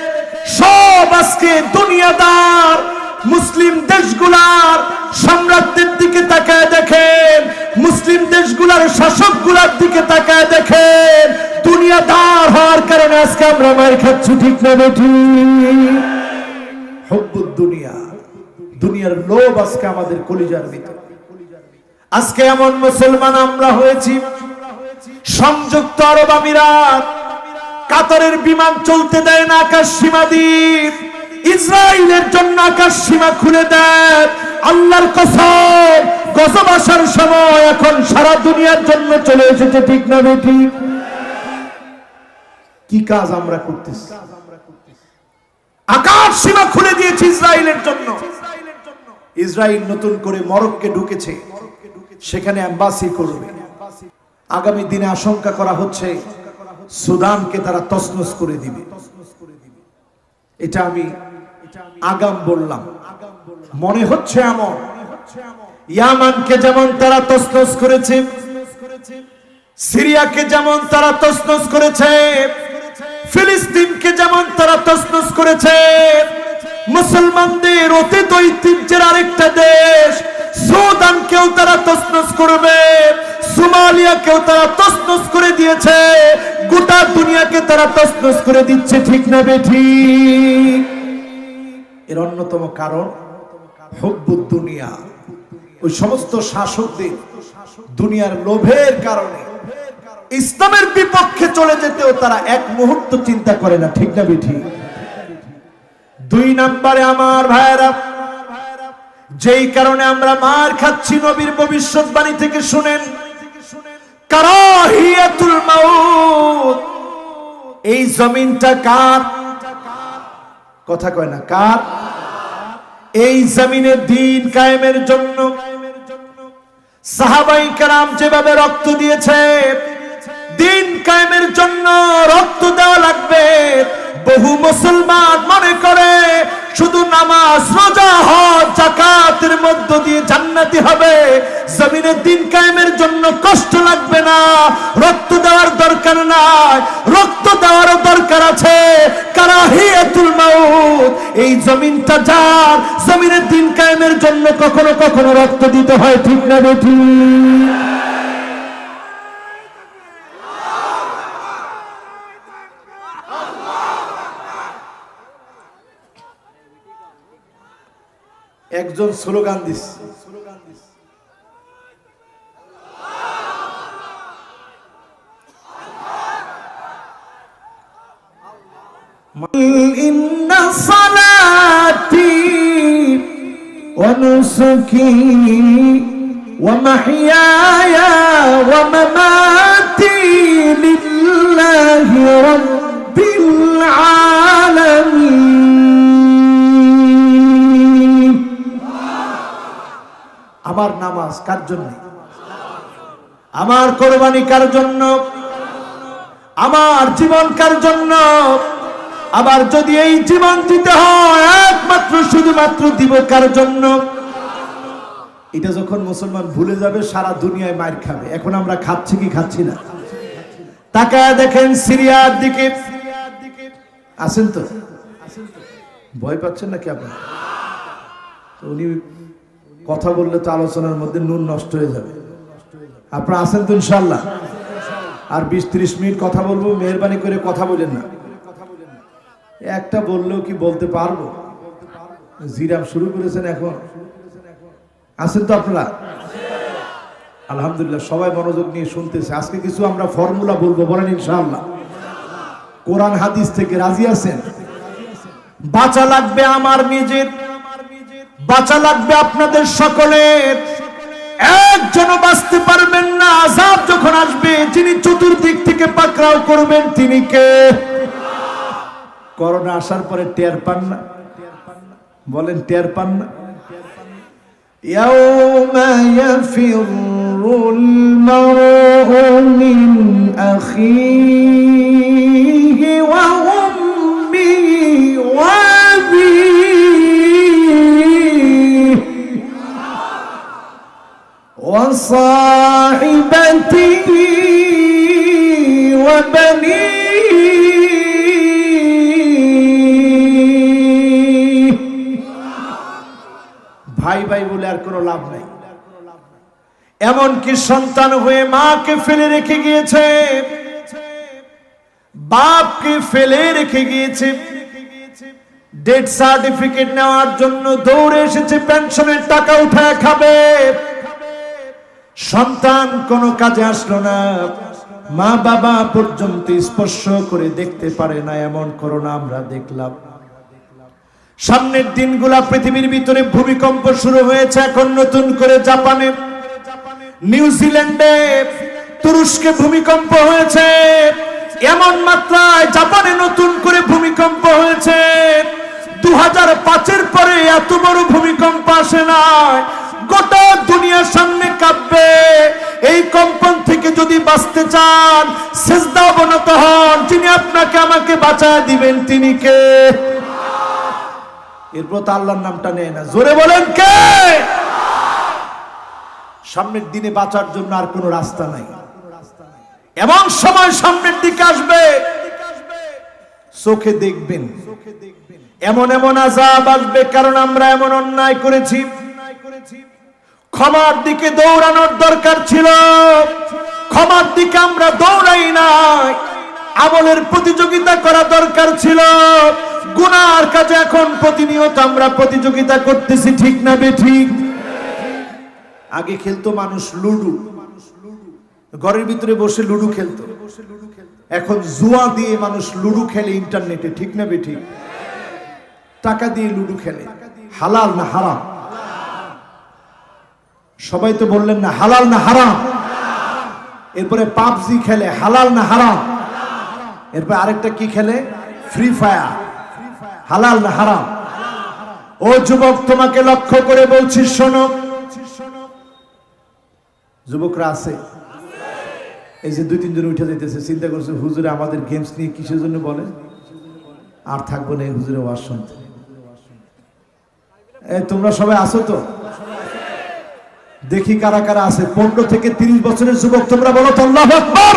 সব আজকে দুনিয়াদার মুসলিম দেশগুলার সম্রাটদের দিকে তাকায় দেখেন, মুসলিম দেশগুলার শাসকগুলার দিকে তাকায় দেখেন, দুনিয়াদার হওয়ার কারণে আজকে আমরা মার খাচ্ছি, ঠিক না বেঠি? হুব্বুদ দুনিয়া, দুনিয়ার লোভ আজকে আমাদের কলিজার ভিতরে। আজকে এমন মুসলমান আমরা হয়েছি, সংযুক্ত আরব আমিরাত কাতারের বিমান চলতে দেয় না আকাশ সীমা দ্বীপ, ইসরায়েলের জন্য আকাশ সীমা খুলে দেয়। আল্লাহর কসম, গজব আসার সময় এখন সারা দুনিয়ার জন্য চলে এসেছে, ঠিক না বেঠি? কি কাজ আমরা করতেছি? আকাশ সীমা খুলে দিয়েছে ইসরায়েলের জন্য। ইসরায়েল নতুন করে মরক্কোকে ঢুকেছে, সেখানে এম্বাসি করবে। আগামী দিনে আশঙ্কা করা হচ্ছে সুদানকে তারা তছনছ করে দিবে। এটা আমি আগাম বললাম, মনে হচ্ছে এমন। ইয়ামানকে যেমন তারা তছনছ করেছে, সিরিয়াকে যেমন তারা তছনছ করেছে, ফিলিস্তিনকে যেমন তারা তছনছ করেছে, মুসলমানদের অতীত ঐতিহ্যের আরেকটা দেশ সুদানকেও তারা তছনছ করবে, সোমালিয়াকেও তারা তছনছ করে দিয়েছে, গোটা দুনিয়াকে তারা তছনছ করে দিচ্ছে, ঠিক না বেঠি? এর অন্যতম কারণ হুব্বুদ দুনিয়া। ওই সমস্ত শাসকদের দুনিয়ার লোভের কারণে ইসলামের বিপক্ষে চলে যেতেও তারা এক মুহূর্ত চিন্তা করে না, ঠিক না বেঠি? দুই নম্বরে আমার ভাইরা, যেই কারণে আমরা মার খাচ্ছি নবীর ভবিষ্যৎবাণী থেকে শুনেন, কারাহিয়াতুল মাউত। এই জমিনটা কার? কথা কয় না, কার? এই জমিনে দ্বীন কায়েমের জন্য সাহাবায়ে কেরাম যেভাবে রক্ত দিয়েছে, দ্বীন কায়েমের জন্য রক্ত দেওয়া লাগবে। বহু মুসলমান মনে করে শুধু নামাজ, রোজা, হজ, যাকাতের মধ্য দিয়ে জান্নাতি হবে, জমিনে দ্বীন কায়েমের জন্য কষ্ট লাগবে না, রক্ত দেওয়ার দরকার নাই। রক্ত দেওয়ারও দরকার আছে। কারাহিয়াতুল মাউত, এই জমিনটা যার, জমিনে দ্বীন কায়েমের জন্য কখনো কখনো রক্ত দিতে হয়, ঠিক না বেঠিক? একজন স্লোগান দিচ্ছে, ইন্না সালাতি ওয়া নুসুকি ওয়া মাহইয়ায়া ওয়া মামাতি লিল্লাহি রাব্বিল আলামিন। আমার নামাজ কার জন্য? আমার কোরবানি কার জন্য? আমার জীবন কার জন্য? আবার যদি এই জীবন দিতে হয় একমাত্র শুধুমাত্র দিব কার জন্য? এটা যখন মুসলমান ভুলে যাবে সারা দুনিয়ায় মার খাবে। এখন আমরা খাচ্ছি কি খাচ্ছি না? তাকায় দেখেন সিরিয়ার দিকে। আছেন তো? ভয় পাচ্ছেন নাকি আপনারা? তো উনি কথা বললে তো আলোচনার মধ্যে নুন নষ্ট হয়ে যাবে। আপনারা আছেন তো ইনশাআল্লাহ? আর 20-30 মিনিট কথা বলবো, মেহরবানি করে কথা বলেন না। একটা বললেও কি বলতে পারবো? জিরাম শুরু করেছেন এখন। আছেন তো আপনারা? আলহামদুলিল্লাহ, সবাই মনোযোগ নিয়ে শুনতেছে। আজকে কিছু আমরা ফর্মুলা বলবো, বলেন ইনশাআল্লাহ। কোরআন হাদিস থেকে রাজি আছেন? বাঁচা লাগবে আমার নিজের, বাঁচা লাগবে আপনাদের সকলের। একজনও বাঁচতে পারবেন না। আযাব যখন আসবে, যিনি চতুর্দিক থেকে পাকড়াও করবেন তিনি কে? করোনা আসার পরে টের পান না? বলেন টের পান না? ইয়াউমা ইয়াফিরুল মারউ মিন আখিহি ওয়া উম্মিহি ওয়া আবিহি ওয়া সাহিবাতিহি ওয়া বানিহি। ভাই ভাই বলে আর কোনো লাভ নাই। এমনকি সন্তান হয়ে মাকে ফেলে রেখে গিয়েছে, বাপকে ফেলে রেখে গিয়েছে, ডেথ সার্টিফিকেট নেওয়ার জন্য দৌড়ে এসেছে, পেনশনের টাকা উঠায় খাবে। সন্তান কোনো কাজে আসলো না, মা বাবা পর্যন্ত স্পর্শ করে দেখতে পারে না। এমন করোনা আমরা দেখলাম। সামনের দিনগুলা পৃথিবীর ভিতরে ভূমিকম্প শুরু হয়েছে এখন নতুন করে। জাপানে, নিউজিল্যান্ডে, তুরস্কে ভূমিকম্প হয়েছে। এমন মাত্রায় জাপানে নতুন করে ভূমিকম্প হয়েছে। 2005-এর পরে এত বড় ভূমিকম্প আসে নাই। গোটা দুনিয়ার সামনে কাঁপবে। এই কম্পন থেকে যদি বাঁচতে চান, সিজদা অবনত হন। যিনি আপনাকে আমাকে বাঁচায় দিবেন তিনি কে? এরপর তো আল্লাহর নামটা নেয় না। জোরে বলেন কে? সামনের দিনে বাঁচার জন্য আর কোনো রাস্তা নাই। এমন সময় সামনের দিকে আসবে, চোখে দেখবেন এমন এমন আযাব আসবে, কারণ আমরা এমন অন্যায় করেছি। ক্ষমার দিকে দৌড়ানোর দরকার ছিল, ক্ষমার দিকে আমরা দৌড়াই নাই। আমলের প্রতিযোগিতা করা দরকার ছিল। গুনার কাজে এখন প্রতিনিয়ত আমরা প্রতিযোগিতা করতেছি, ঠিক না বেঠিক? আগে খেলতো মানুষ লুডু, ঘরের ভিতরে বসে লুডু খেলতো। এখন জুয়া দিয়ে মানুষ লুডু খেলে ইন্টারনেটে, ঠিক না বেঠিক? টাকা দিয়ে লুডো খেলে, হালাল না হারাম? সবাই তো বললেন না হালাল না হারাম। এরপরে পাবজি খেলে, হালাল না হারাম? এরপরে আরেকটা কি খেলে, ফ্রি ফায়ার, হালাল না হারাম? ও যুবক, তোমাকে লক্ষ্য করে বলছি, শোনো। যুবকরা আছে, এই যে 2-3 জন উঠে যাইতেছে, চিন্তা করছে হুজুরে আমাদের গেমস নিয়ে কিসের জন্য বলে, আর থাকবো না এই হুজুরে ওয়াজ শুনতে। তোমরা সবাই আছো তো? দেখি কারা কারা আছে। 15 থেকে 30 বছরের যুবক, তোমরা বলো তো আল্লাহু আকবার।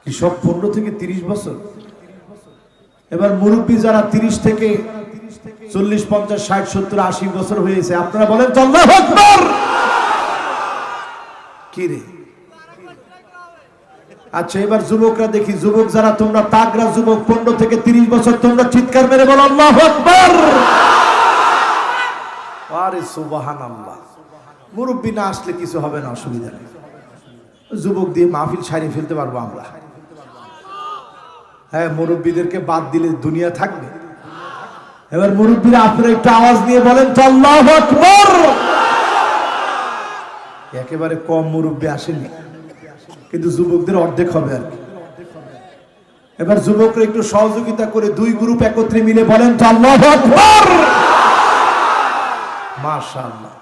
কি সব 15 থেকে 30 বছর? এবার মুরব্বী যারা 30 থেকে 40, 50, 60, 70, 80 বছর হয়েছে, আপনারা বলেন তো আল্লাহু আকবার। কি রে? আচ্ছা, এবার যুবকরা দেখি, যুবক যারা তোমরা তাগড়া যুবক, 15 থেকে 30 বছর, তোমরা চিৎকার মেরে বলো আল্লাহু আকবার। আরে সুবহানাল্লাহ। মুরব্বী না আসলে কিছু হবে না, অসুবিধা নেই, যুবক দিয়ে মাহফিল সারিয়ে ফেলতে পারবো আমরা। হ্যাঁ, মুরব্বীদেরকে বাদ দিলে দুনিয়া থাকবে। এবার মুরব্বীরা আপনারা একটু আওয়াজ দিয়ে বলেন তো আল্লাহু আকবার। একেবারে কম মুরব্বী আসেনি, কিন্তু যুবকদের অর্ধেক হবে আর কি। এবার যুবকরা একটু সহযোগিতা করে 2 গ্রুপ একত্রে মিলে বলেন তো আল্লাহু আকবার। মাশাআল্লাহ।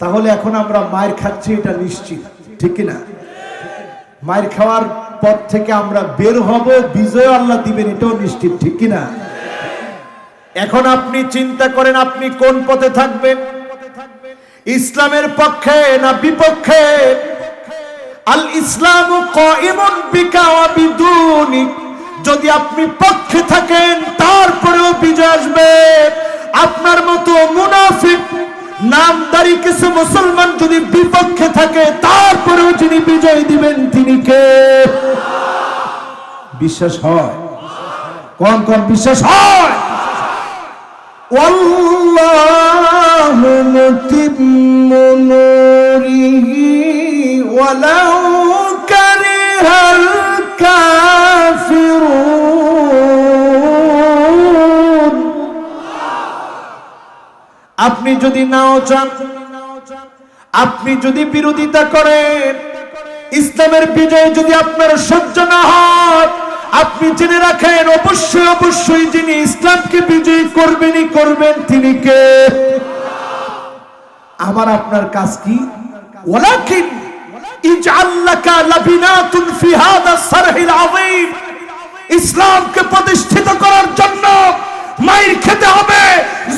তাহলে এখন আমরা মায়ের খাচ্ছি, এটা নিশ্চিত, ঠিক কি না? মায়ের খাওয়ার পর থেকে আমরা বের হব, বিজয় আল্লাহ দিবেন, এটাও নিশ্চিত, ঠিক কি না? এখন আপনি চিন্তা করেন, আপনি কোন পথে থাকবেন, ইসলামের পক্ষে না বিপক্ষে? আল ইসলামু কাইমুন বিকা ওয়া বিদুনিক। যদি আপনি পক্ষে থাকেন তারপরেও বিজয় আসবে। আপনার মতো মুনাফিক নামদারি কিছু মুসলমান যদি বিপক্ষে থাকে, তারপরেও যিনি বিজয় দিবেন তিনি কে? বিশ্বাস হয়? কোন কোন বিশ্বাস হয়? ওয়াল্লাহু মুতিম্মু নূরিহি ওয়ালাউ কারিহাল কাফিরুন। আপনি যদি নাও চান, আপনি যদি বিরোধিতা করেন, ইসলামের বিজয় যদি আপনার সহ্য না হয়, আপনি জেনে রাখেন অবশ্যই অবশ্যই যিনি ইসলামকে বিজয়ী করবেনই করবেন তিনি কে? আমার আপনার কাজ কি? ওয়ালাকিন ইজআল লাকা লাবিনাতুন ফি হাদা সারহিল আযীম। ইসলামকে প্রতিষ্ঠিত করার জন্য মাইর খেতে হবে,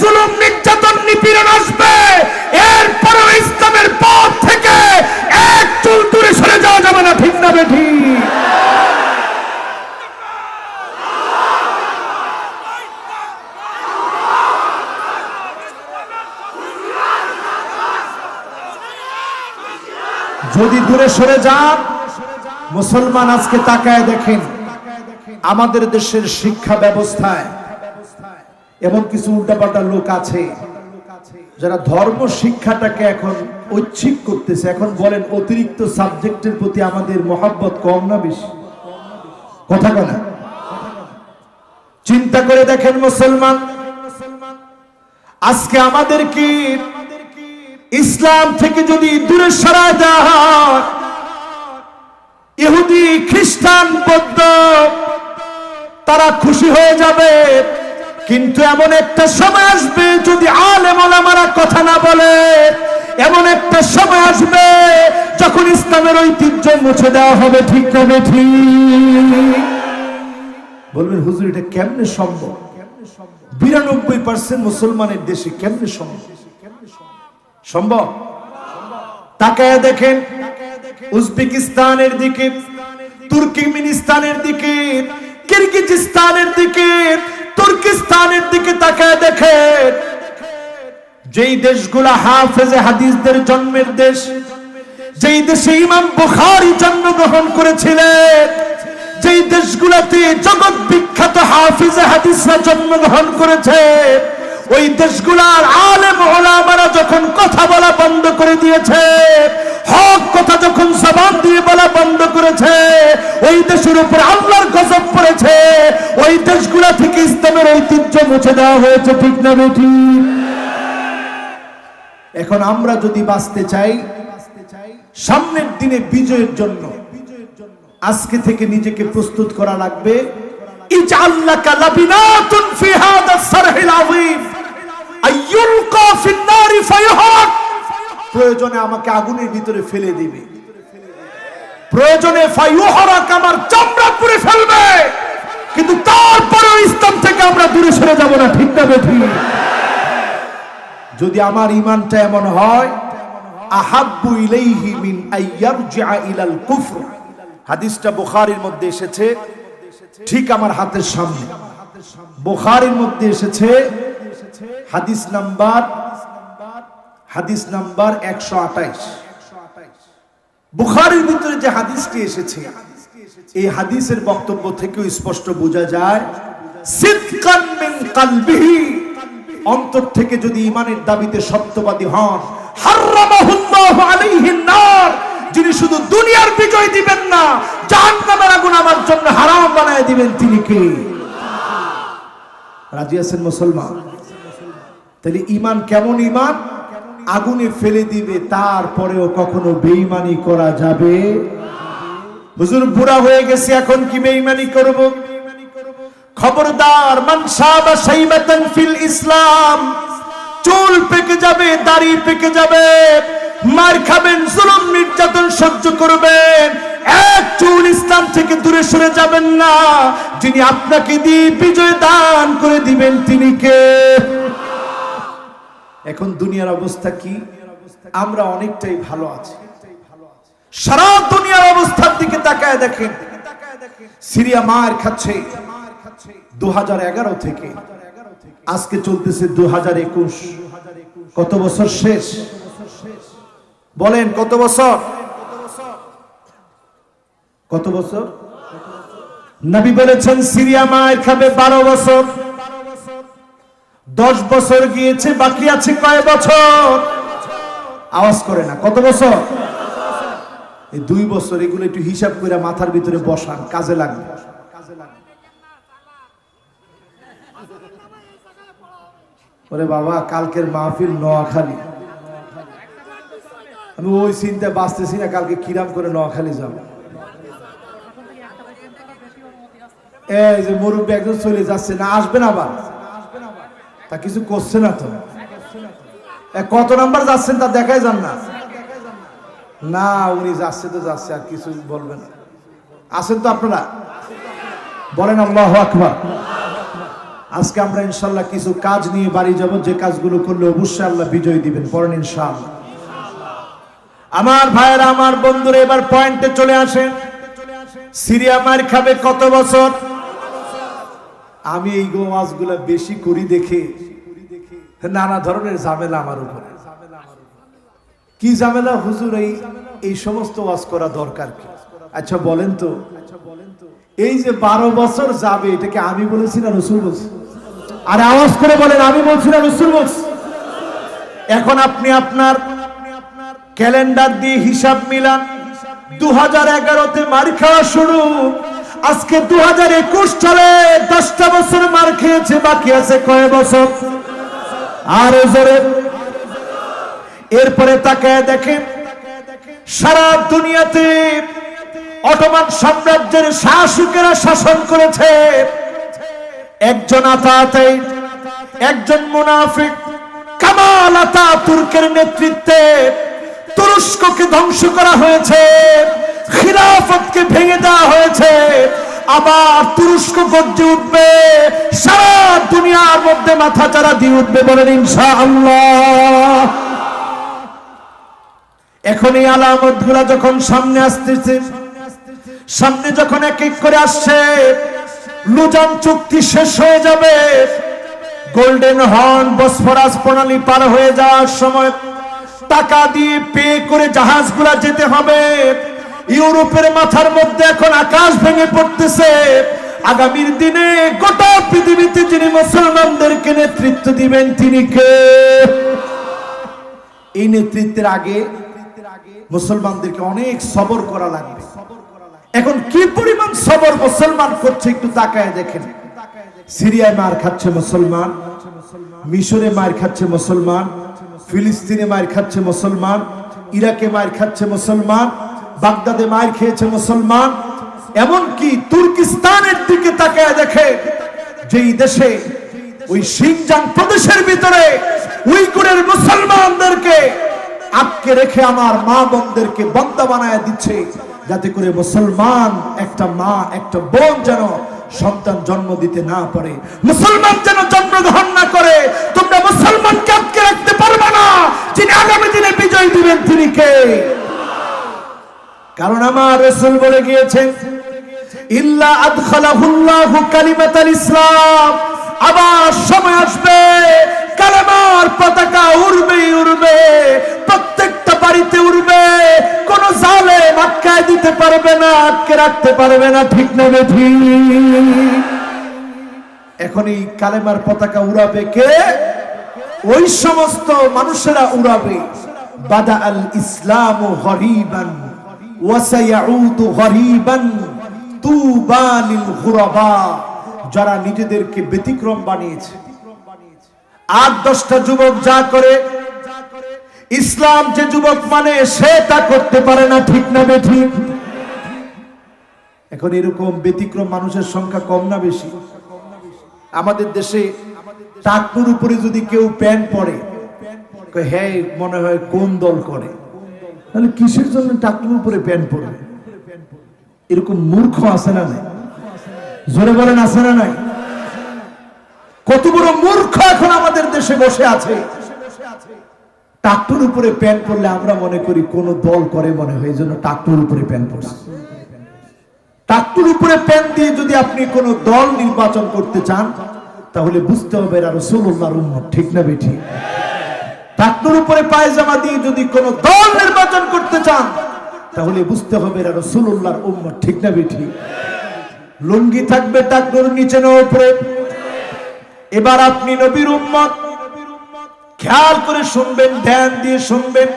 জুলুম নির্যাতন নিপীড়ন আসবে, এরপরও ইসলামের পথ থেকে এক চুল দূরে সরে যাওয়া যাবে না, ঠিক না বেঠি? যদি দূরে সরে যান, মুসলমান আজকে তাকায় দেখেন আমাদের দেশের শিক্ষা ব্যবস্থায় এমন কিছু উল্টাপাল্টা লোক আছে যারা ধর্ম শিক্ষাটাকে এখন ঐচ্ছিক করতেছে। এখন বলেন অতিরিক্ত সাবজেক্টের প্রতি আমাদের মহব্বত কম না বেশি? কথা বলে চিন্তা করে দেখেন মুসলমান, আজকে আমাদের কি ইসলাম থেকে যদি দূরে সরায় দেওয়া হয়, ইহুদি খ্রিস্টান বৌদ্ধ তারা খুশি হয়ে যাবে। কিন্তু এমন একটা সময় আসবে, যদি আলেম ওলামারা কথা না বলে, এমন একটা সময় আসবে যখন ইসলামের ঐতিহ্য মুছে দেওয়া হবে, ঠিক না বেঠি? বলবেন হুজুর এটা কেমনে সম্ভব? 92% মুসলমানের দেশে কেমনে সম্ভব? সম্ভব। তাকায় দেখেন উজবেকিস্তানের দিকে, তুর্কমেনিস্তানের দিকে, কিরগিজস্তানের দিকে, তুর্কিস্তানের দিকে তাকায় দেখেন, যেই দেশগুলা হাফেজে হাদিসদের জন্মের দেশ, যেই দেশে ইমাম বুখারী জন্মগ্রহণ করেছিলেন, যেই দেশগুলাতে জগৎ বিখ্যাত হাফেজে হাদিসরা জন্মগ্রহণ করেছে, ওই দেশগুলার আলেম ওলামারা যখন কথা বলা বন্ধ করে দিয়েছে, হক কথা যখন জবান দিয়ে বলা বন্ধ করেছে, ওই দেশের উপর আল্লাহর গজব পড়েছে। ওই ওই দেশগুলা থেকে ইসলামের ঐতিহ্য মুছে দেওয়া হয়েছে, ঠিক না বেঠি? এখন আমরা যদি বাঁচতে চাই সামনের দিনে বিজয়ের জন্য, আজকে থেকে নিজেকে প্রস্তুত করা লাগবে। ইজআল্লাকা লাবিনাতুন ফি হাদা সারহিল আযীম আইয়ুলকা ফিন নারি ফায়ুহাক। প্রয়োজনে আমাকে আগুনের ভিতরে ফেলে দিবে, প্রয়োজনে ফায়ুহারাক, আমার চামড়া পুড়ে ফেলবে, কিন্তু তারপরেও ইসলাম থেকে আমরা দূরে সরে যাব না, ঠিক না বেঠি? যদি আমার ঈমানটা এমন হয়, আহাব্বু ইলাইহি মিন আইয়ারজিআ ইলাল কুফর। হাদিসটা বুখারীর মধ্যে এসেছে, ঠিক আমার হাতের সামনে বুখারীর মধ্যে এসেছে, হাদিস নাম্বার 128। বুখারীর ভিতরে যে হাদিসটি এসেছে, এই হাদিসের বক্তব্য থেকেও স্পষ্ট বোঝা যায়, সিদকান মিন কলবিহি, অন্তর থেকে যদি ঈমানের দাবিতে সত্যবাদী হন, হারামাহুল্লাহু আলাইহিন নার, যিনি শুধু দুনিয়ার বিজয় দিবেন না, জাহান্নামের আগুন আমার জন্য হারাম বানায় দিবেন, তিনি কে? রাজি আছেন মুসলমান? তাহলে ঈমান কেমন ঈমান? আগুনে ফেলে দিবে, তারপরেও কখনো বেঈমানি করা যাবে? হুজুর বুড়া হয়ে গেছে, এখন কি বেঈমানি করব? খবরদার, মান শাবা শাইবাতান ফিল ইসলাম, চুল পেকে যাবে, দাড়ি পেকে যাবে, মার খাবেন, জুলুম নির্যাতন সহ্য করবেন, এক চুল ইসলাম থেকে দূরে সরে যাবেন না। যিনি আপনাকে দিয়ে বিজয় দান করে দিবেন, তিনি কে? এখন দুনিয়ার অবস্থা কি? আমরা অনেকটাই ভালো আছি। সারা দুনিয়ার অবস্থার দিকে তাকায় দেখেন, সিরিয়া মার খাচ্ছে 2011 থেকে, আজকে চলতেছে 2021। কত বছর শেষ? বলেন কত বছর? কত বছর? নবী বলেছেন সিরিয়া মার খাবে 12 বছর। 10 বছর গিয়েছে, বাকি আছে কয় বছর? আওয়াজ করে না, কত বছর? এই 2 বছর, এগুলো একটু হিসাব করে মাথার ভিতরে বসান, কাজে লাগবে। ওরে বাবা, কালকের মাহফিল নোয়াখালী, আমি ওই চিন্তা বাঁচতেছি না, কালকে কিরাম করে নোয়াখালী যাব। এই যে মুরব্বী একজন চলে যাচ্ছে না, আসবেন আবার, তা কিছু করছে না তো। কত নাম্বার যাচ্ছেন তা দেখাই যান না। না, উনি যাচ্ছে তো যাচ্ছে, আর কিছু বলবেন না। আছেন তো আপনারা? বলেন আল্লাহু আকবার। আজকে আমরা ইনশাআল্লাহ কিছু কাজ নিয়ে বাড়ি যাব, যে কাজগুলো করলে অবশ্যই আল্লাহ বিজয় দিবেন। পড়েন ইনশাআল্লাহ। আমার ভাইয়েরা, আমার বন্ধুরা, এবার পয়েন্টে চলে আসেন। সিরিয়া মার খাবে কত বছর? আমি এই ওয়াজগুলো বেশি করি দেখে নানা ধরনের ঝামেলা আমার উপরে। কি ঝামেলা হুজুর? এই সমস্ত ওয়াজ করা দরকার কি? আচ্ছা বলেন তো, এই যে 12 বছর যাবে, এটাকে আমি বলেছি না রাসূল বলছে? আরে আওয়াজ করে বলেন, আমি বলছি না রাসূল বলছে? এখন আপনি আপনার ক্যালেন্ডার দিয়ে হিসাব মিলান। 2011-তে মার খাওয়া শুরু, আজকে 2021 চলে, 10টা বছর মার খেয়েছে, বাকি আছে কয় বছর? আর জোরে। এরপরে তাকায় দেখেন, সারা দুনিয়াতে অটোমান সাম্রাজ্যের শাসকেরা শাসন করেছে। একজন আতাতাই, একজন মুনাফিক কামাল আতাতুর্কের নেতৃত্বে তুরস্ককে ধ্বংস করা হয়েছে, খিলাফতকে ভেঙে দেওয়া হয়েছে। আবার তুরস্ক গর্জে উঠবে, সারা দুনিয়ার মধ্যে মাথা চারা দিয়ে উঠবে, বলেন ইনশাআল্লাহ। এখন এই আলামত গুলা যখন সামনে আসতেছে, সামনে যখন এক এক করে আসছে, লুজান চুক্তি শেষ হয়ে যাবে, গোল্ডেন হর্ন বসফরাস প্রণালী পার হয়ে যাওয়ার সময় টাকা দিয়ে পে করে জাহাজগুলা যেতে হবে। ইউরোপের মাথার মধ্যে এখন আকাশ ভেঙে পড়তেছে। আগামীর দিনে গোটা পৃথিবীতে যিনি মুসলমানদেরকে নেতৃত্ব দিবেন, তিনি কে? এই নেতৃত্বের আগে মুসলমানদেরকে অনেক সবর করা লাগবে। এখন কি পরিমাণ সবর মুসলমান করছে একটু তাকায় দেখেন। সিরিয়ায় মার খাচ্ছে মুসলমান, মিশরে মার খাচ্ছে মুসলমান, ফিলিস্তিনে মার খাচ্ছে মুসলমান, ইরাকে মার খাচ্ছে মুসলমান, বাগদাদে মার খেয়েছে মুসলমান, এমনকি তুর্কিস্তানের দিকে তাকায় দেখে যেই দেশে ওই সিনজাং প্রদেশের ভিতরে উইগুরের মুসলমানদেরকে আটকে রেখে আমার মা বোনদেরকে বন্দা বানায় দিচ্ছে, যাতে করে মুসলমান একটা মা একটা বোন যেন সন্তান জন্ম দিতে না পারে, মুসলমান যেন জন্মগ্রহণ না করে। তোমরা মুসলমানকে আটকে রাখতে পারবে না, যিনি আগামী দিনে বিজয় দিবেন তিনি কে? কারণ আমার রাসূল বলে গিয়েছেন, ইল্লা আদখালাহুল্লাহু কালিমাতাল ইসলাম, আবার সময় আসবে কালেমার পতাকা উড়বে উড়বে, প্রত্যেকটা বাড়িতে উড়বে, কোন জালেম আটকায় দিতে পারবে না, আটকে রাখতে পারবে না, ঠিক না ঠিক? এখন এই কালেমার পতাকা উড়াবে কে? ওই সমস্ত মানুষেরা উড়াবে। বাদা আল ইসলামু গরীবান ওয়া সায়াউদু গরীবান তুবা লিল গুরাবা, যারা নিজেদেরকে ব্যতিক্রম বানিয়েছে। 8-10টা যুবক যা করে, ইসলাম যে যুবক মানে সে তা করতে পারে না, ঠিক না বেঠিক? এখন এরকম ব্যতিক্রম মানুষের সংখ্যা কম না বেশি? আমাদের দেশে টাকনুর উপরে যদি কেউ প্যান্ট পরে, হ্যাঁ মনে হয় কোন দল করে, তাহলে কিসের জন্য টাকনুর উপরে প্যান্ট পরবে? এরকম মূর্খ আছে না নাই? জোরে বলেন আছে না নাই? কত বড় মূর্খ এখন আমাদের দেশে বসে আছে। টাকনুর উপরে প্যান্ট পরলে আমরা মনে করি কোন দল করে মনে হয়, এই জন্য টাকনুর উপরে প্যান্ট পরছে। টাকনুর উপরে প্যান্ট দিয়ে যদি আপনি কোন দল নির্বাচন করতে চান, তাহলে বুঝতে হবে এরা রাসূলুল্লাহর উম্মত, ঠিক না বেঠিক? টাকনুর উপরে পায়জামা দিয়ে যদি কোন দল নির্বাচন করতে চান, তাহলে বুঝতে হবে এরা রাসূলুল্লাহর উম্মত, ঠিক না বেঠিক? লুঙ্গি থাকবে টাকনুর নিচে না উপরে? এবার আপনি নবীর উম্মত, খেয়াল করে শুনবেন, ধ্যান দিয়ে শুনবেন।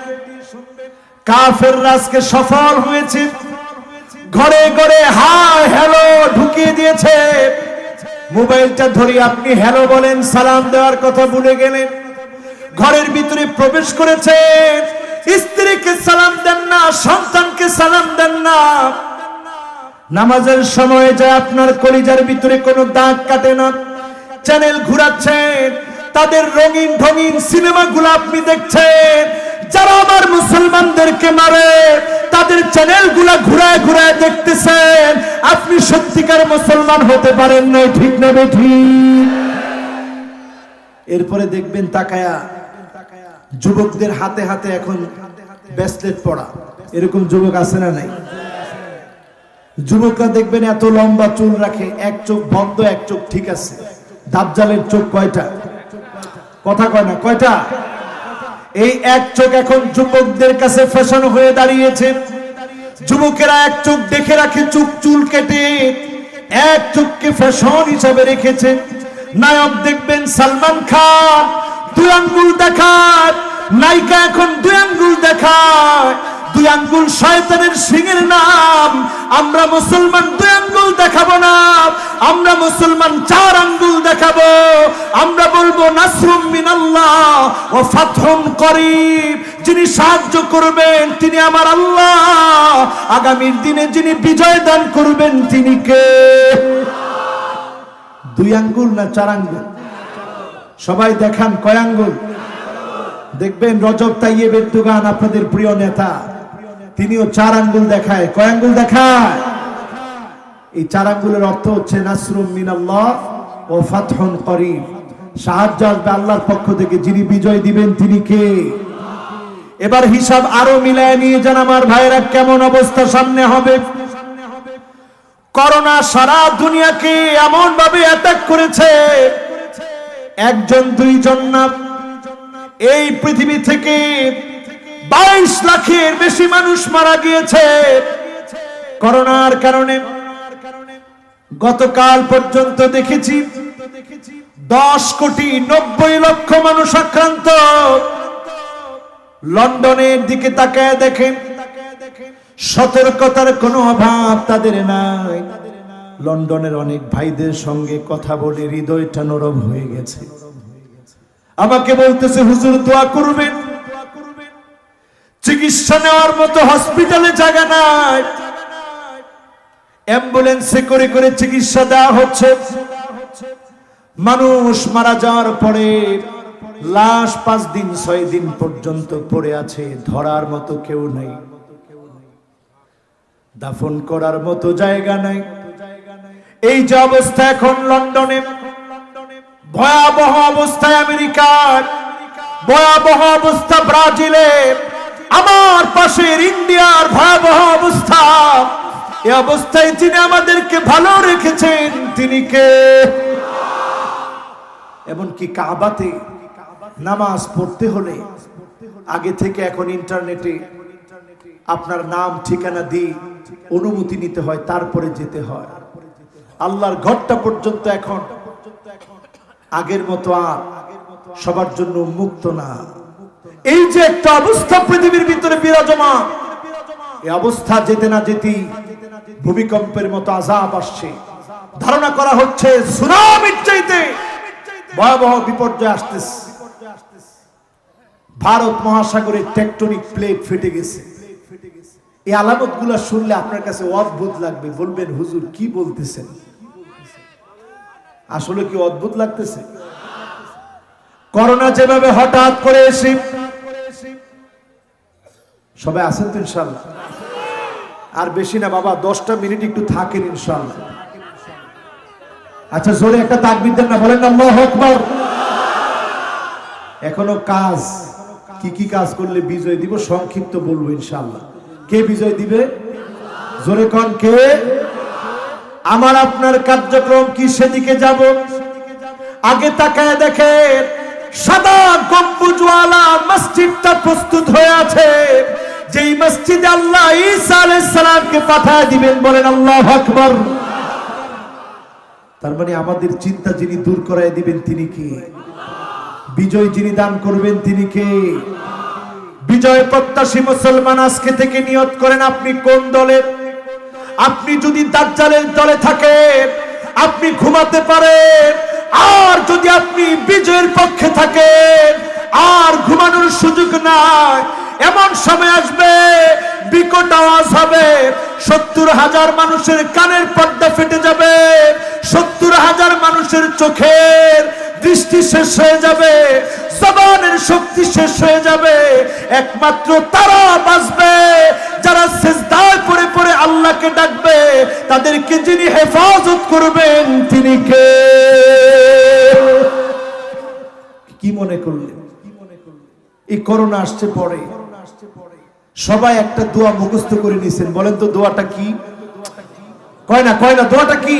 কাফেররা আজকে সফল হয়েছে, ঘরে ঘরে হাই হ্যালো ঢুকিয়ে দিয়েছে। মোবাইলটা ধরে আপনি হ্যালো বলেন, সালাম দেওয়ার কথা ভুলে গেলেন। ঘরের ভিতরে প্রবেশ করেছেন, স্ত্রীকে সালাম দেন না, সন্তানকে সালাম দেন না। নামাজের সময় যায় আপনার কলিজার ভিতরে কোনো দাগ কাটে না। চ্যানেল ঘুরাচ্ছেন, তাদের রঙিন ঢঙিন সিনেমাগুলো আপনি দেখছেন। যারা আমার মুসলমানদেরকে মারে তাদের চ্যানেলগুলো ঘুরায় ঘুরায় দেখতেছেন। আপনি সত্যিকার মুসলমান হতে পারেন না, ঠিক না বেঠিক? এরপরে দেখবেন তাকায়া যুবকদের হাতে হাতে এখন ব্রেসলেট পরা, এরকম যুবক আছে না নাই? যুবকরা দেখবেন এত লম্বা চুল রাখে, এক চোখ বন্ধ এক চোখ ঠিক আছে। দাজ্জালের চোখ কয়টা? কথা কয় না, কয়টা? এই এক চোখ এখন যুবকদের কাছে ফ্যাশন হয়ে দাঁড়িয়েছে। যুবকেরা এক চোখ দেখে রাখে, চোখ চুল কেটে এক চোখকে ফ্যাশন হিসাবে রেখেছে। নায়ক দেখবেন সালমান খান 2 আঙ্গুল দেখায়, নায়িকা এখন 2 আঙ্গুল দেখায়। 2 আঙ্গুল শয়তানের সিংহের নাম। আমরা মুসলমান 2 আঙ্গুল দেখাবো না, আমরা মুসলমান 4 আঙ্গুল দেখাবো। আমরা বলবো নাসরুম মিনাল্লাহ ওয়া ফাতহুন করিব, যিনি সাহায্য করবেন তিনি আমার আল্লাহ, আগামীর দিনে যিনি বিজয় দান করবেন তিনি কে? 2 আঙ্গুল না 4 আঙ্গুল? সবাই দেখান কয় আঙ্গুল? দেখবেন রজব তাইয়েব এরদোগান আপনাদের প্রিয় নেতা, তিনিও 4 আঙ্গুল দেখায়। কয় আঙ্গুল দেখায়? এই 4 আঙ্গুলের অর্থ হচ্ছে নাসরুম মিনাল্লাহ ও ফাতহুন করিব, সাহায্য আসবে আল্লাহর পক্ষ থেকে, যিনি বিজয় দিবেন তিনি কে? এবার হিসাব আরো মিলায় নিয়ে যান আমার ভাইরা, কেমন অবস্থা সামনে হবে। করোনা সারা দুনিয়াকে এমন ভাবে অ্যাটাক করেছে, 1 2 জন না, এই পৃথিবী থেকে 22 লাখের বেশি মানুষ মারা গিয়েছে করোনার কারণে। গতকাল পর্যন্ত দেখেছি 10,90,00,000 মানুষ আক্রান্ত। লন্ডনের দিকে তাকায় দেখেন, সতর্কতার কোনো অভাব তাদের নাই। লন্ডনের অনেক ভাইদের সঙ্গে কথা বলে হৃদয়টা নরম হয়ে গেছে। আমাকে বলতেছে হুজুর দোয়া করবেন, চিকিৎসা নেওয়ার মতো হসপিটালে জায়গা নাই, অ্যাম্বুলেন্সে করে করে চিকিৎসা দেওয়া হচ্ছে। মানুষ মারা যাওয়ার পরে লাশ 5 দিন 6 দিন পর্যন্ত পড়ে আছে, ধরার মতো কেউ নাই, দাফন করার মতো জায়গা নাই। এই যে অবস্থা এখন লন্ডনে, ভয়াবহ অবস্থায় আমেরিকার, ভয়াবহ অবস্থা ব্রাজিলে, আমার পাশের ইন্ডিয়ার ভয়াবহ অবস্থা। এই অবস্থায় যিনি আমাদেরকে ভালো রেখেছেন তিনি কে? এমনকি কাবাতে নামাজ পড়তে হলে আগে থেকে এখন ইন্টারনেটে আপনার নাম ঠিকানা দিয়ে অনুমতি নিতে হয়, তারপরে যেতে হয়। আল্লাহর ঘরটা পর্যন্ত এখন আগের মতো আর সবার জন্য মুক্ত না। এই যে একটা অবস্থা পৃথিবীর ভিতরে বিরাজমান, এই অবস্থা যেতে না যেতেই ভূমিকম্পের মতো আযাব আসছে। ধারণা করা হচ্ছে সুনামির চাইতে ভয়াবহ বিপর্যয় আসতেছে। ভারত মহাসাগরে টেকটনিক প্লেট ফেটে গেছে। এই আলামতগুলো শুনলে আপনার কাছে অদ্ভুত লাগবে, বলবেন হুজুর কি বলতেছেন? আসলে কি অদ্ভুত লাগতেছে? করোনা যেভাবে হঠাৎ করে এসে, সবাই আছেন তো ইনশাআল্লাহ? আর বেশি না বাবা, 10টা মিনিট একটু থাকেন ইনশাআল্লাহ। আচ্ছা জোরে একটা তাকবীর দেন না, বলেন আল্লাহু আকবার। এখনো কাজ, কি কি কাজ করলে বিজয় দিব সংক্ষিপ্ত বলবো ইনশাআল্লাহ। কে বিজয় দিবে? জোরে কোন কে? আমার আপনার কার্যক্রম কি সেদিকে যাব? আগে তাকায় দেখেন, সাদা গম্বুজওয়ালা মসজিদটা প্রস্তুত হয়ে আছে, যেই মসজিদে আল্লাহ ঈসা আলাইহিস সালামকে পাঠিয়ে দিবেন। বলেন আল্লাহু আকবার। তার মানে আমাদের চিন্তা যিনি দূর করায় দিবেন তিনি কে? বিজয় যিনি দান করবেন তিনি কে? বিজয় প্রত্যাশী মুসলমান আজকে থেকে নিয়ত করেন আপনি কোন দলে। আপনি যদি দাজ্জালের দলে থাকেন আপনি ঘুমাতে পারেন, আর যদি আপনি বিজয়ের পক্ষে থাকেন আর ঘুমানোর সুযোগ নাই। এমন সময় আসবে, বিকট আওয়াজ হবে, 70,000 মানুষের কানের পর্দা ফেটে যাবে, 70,000 মানুষের চোখের দৃষ্টি শেষ হয়ে যাবে, জবানের শক্তি শেষ হয়ে যাবে। একমাত্র তারা বাঁচবে যারা সিজদায় পড়ে পড়ে আল্লাহকে ডাকবে। তাদেরকে যিনি হেফাজত করবেন তিনি কে? কি মনে করলেন? এই করোনা আসছে পরে সবাই একটা দোয়া মুখস্থ করে নিছেন, বলেন তো দোয়াটা কি? কয় না দোয়াটা কি?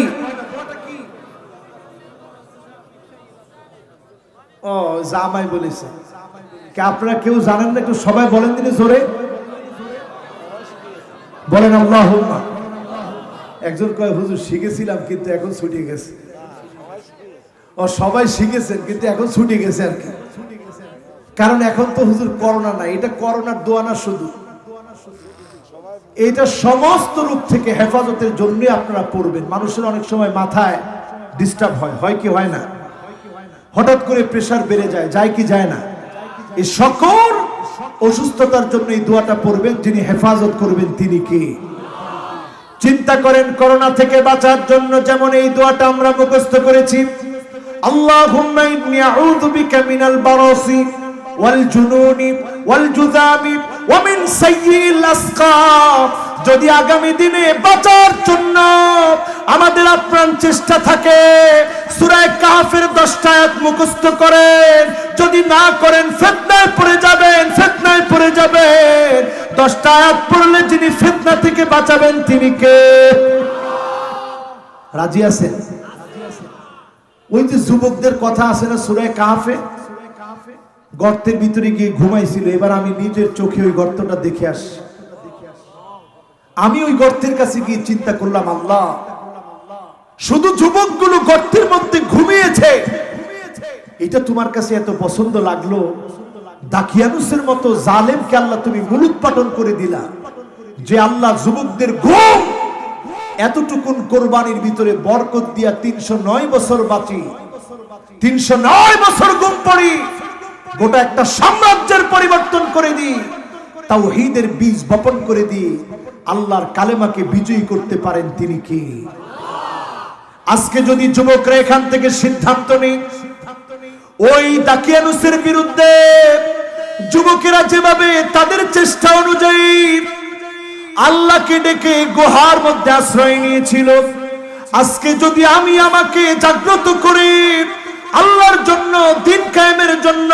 ও জামাই বলেছে, কি আপনারা কেউ জানেন না? একটু সবাই বলেন দিনে জোরে, বলেন আল্লাহুম্মা। একজন কয় হুজুর শিখেছিলাম কিন্তু এখন ছুটে গেছে। ও সবাই শিখেছেন কিন্তু এখন ছুটে গেছে আর কি। কারণ এখন তো হুজুর করোনা নাই, এটা করোনার দোয়া না, শুধু এটা সমস্ত রূপ থেকে হেফাজতের জন্য আপনারা পড়বেন। মানুষের অনেক সময় মাথায় ডিস্টার্ব হয় কি হয় না? হঠাৎ করে প্রেসার বেড়ে যায় কি যায় না? এই সকল অসুস্থতার জন্য এই দোয়াটা পড়বেন, যিনি হেফাজত করবেন তিনি কে? চিন্তা করেন করোনা থেকে বাঁচার জন্য যেমন এই দোয়াটা আমরা মুখস্থ করেছি, আল্লাহুম্মা ইন্নী আউযু বিকা মিনাল বারাসি ওয়াল জুনুনি ওয়াল জুযামি ওয়া মিন সাইয়্যিল আসকাম। যদি আগামী দিনে বাঁচার জন্য আমাদের আপ্রাণ চেষ্টা থাকে, সূরা কাহফের 10টা আয়াত মুখস্থ করেন। যদি না করেন ফিতনায় পড়ে যাবেন। 10টা আয়াত পড়লে যিনি ফিতনা থেকে বাঁচাবেন তিনি কে? রাজি আছেন? ওই যে যুবকদের কথা আছে না সূরা কাহফে, গর্তের ভিতরে গিয়ে ঘুমাইছিল। এবার আমি নিজের চোখে ওই গর্তটা দেখে আসি। আমি ওই গর্তের কাছে গিয়ে চিন্তা করলাম, আল্লাহ, শুধু যুবকগুলো গর্তের মধ্যে ঘুমিয়েছে, এটা তোমার কাছে এত পছন্দ লাগলো? দাকিয়ানুসের মতো জালেমকে আল্লাহ তুমি মুলুক পাটন করে দিলা, যে আল্লাহ যুবকদের ঘুম এতটুকুন কোরবানির ভিতরে বরকত দিয়া 309 বছর বাঁচি, 309 বছর ঘুম পড়ি, গোটা একটা সাম্রাজ্যের পরিবর্তন করে দিই, তাওহীদের বীজ বপন করে দিই, আল্লাহর কালেমাকে বিজয়ী করতে পারেন তিনি কে? আজকে যদি যুবকরা এখান থেকে সিদ্ধান্ত নেই ওই দাকিয়ানুসের বিরুদ্ধে, যুবকেরা যেভাবে তাদের চেষ্টা অনুযায়ী আল্লাহকে ডেকে গুহার মধ্যে আশ্রয় নিয়েছিল, আজকে যদি আমি আমাকে জাগ্রত করে আল্লাহর জন্য, দিন কায়েমের জন্য,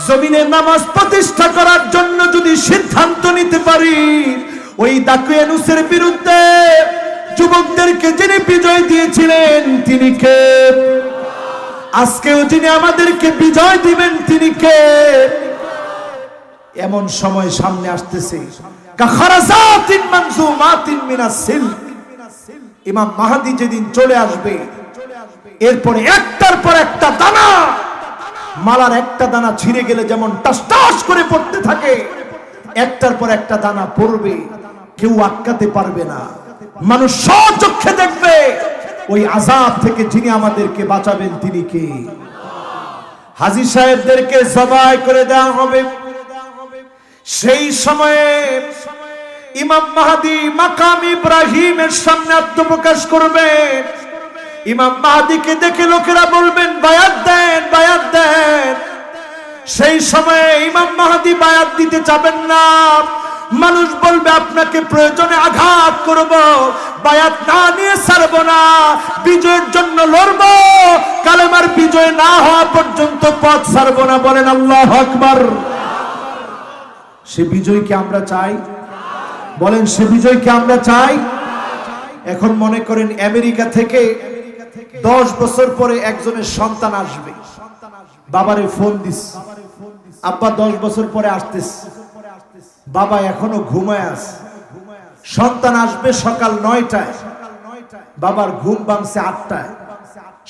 জমিনে নামাজ প্রতিষ্ঠা করার জন্য যদি সিদ্ধান্ত নিতে পারি, ওই দাকিয়ানুসের বিরুদ্ধে যুবকদেরকে যিনি বিজয় দিয়েছিলেন তিনি কে? আজকেও যিনি আমাদেরকে বিজয় দিবেন তিনি কে? এমন সময় সামনে আসতেছে, কাখারাজাতিন মানজুমাতিন মিনাস সিল্ক, ইমাম মাহদী যেদিন চলে আসবে, এরপরে একটার পর একটা দানা, মালার একটা দানা ছিঁড়ে গেলে যেমন টাস টাস করে পড়তে থাকে, একটার পর একটা দানা পড়বে, কেউ আটকাতে পারবে না। মানুষ স্বচক্ষে দেখবে ওই আযাব থেকে যিনি আমাদেরকে বাঁচাবেন তিনি কে? হাজী সাহেবদেরকে জবাই করে দেওয়া হবে। সেই সময়ে ইমাম মাহদী মাকাম ইব্রাহিমের সামনে আত্মপ্রকাশ করবেন। ইমাম মাহদীকে দেখে লোকেরা বলবেন বায়াত দেন, বায়াত দেন। সেই সময়ে ইমাম মাহদী বায়াত দিতে চাবেন না। মানুষ বলবে আপনাকে প্রয়োজনে আঘাত করব, বায়াত না নিয়ে ছাড়ব না, বিজয়ের জন্য লড়ব, কালেমার বিজয় না হওয়া পর্যন্ত পথ ছাড়ব না। বলেন আল্লাহু আকবার। সে বিজয়কে আমরা চাই? বলেন সে বিজয়কে আমরা চাই? এখন মনে করেন আমেরিকা থেকে 10 বছর পরে একজনের সন্তান আসবে, বাবারে ফোন দিস, আব্বা 10 বছর পরে আসতেছে, বাবা এখনো ঘুমায় আছে। সন্তান আসবে সকাল 9টায়, বাবার ঘুম ভাঙছে 8টায়।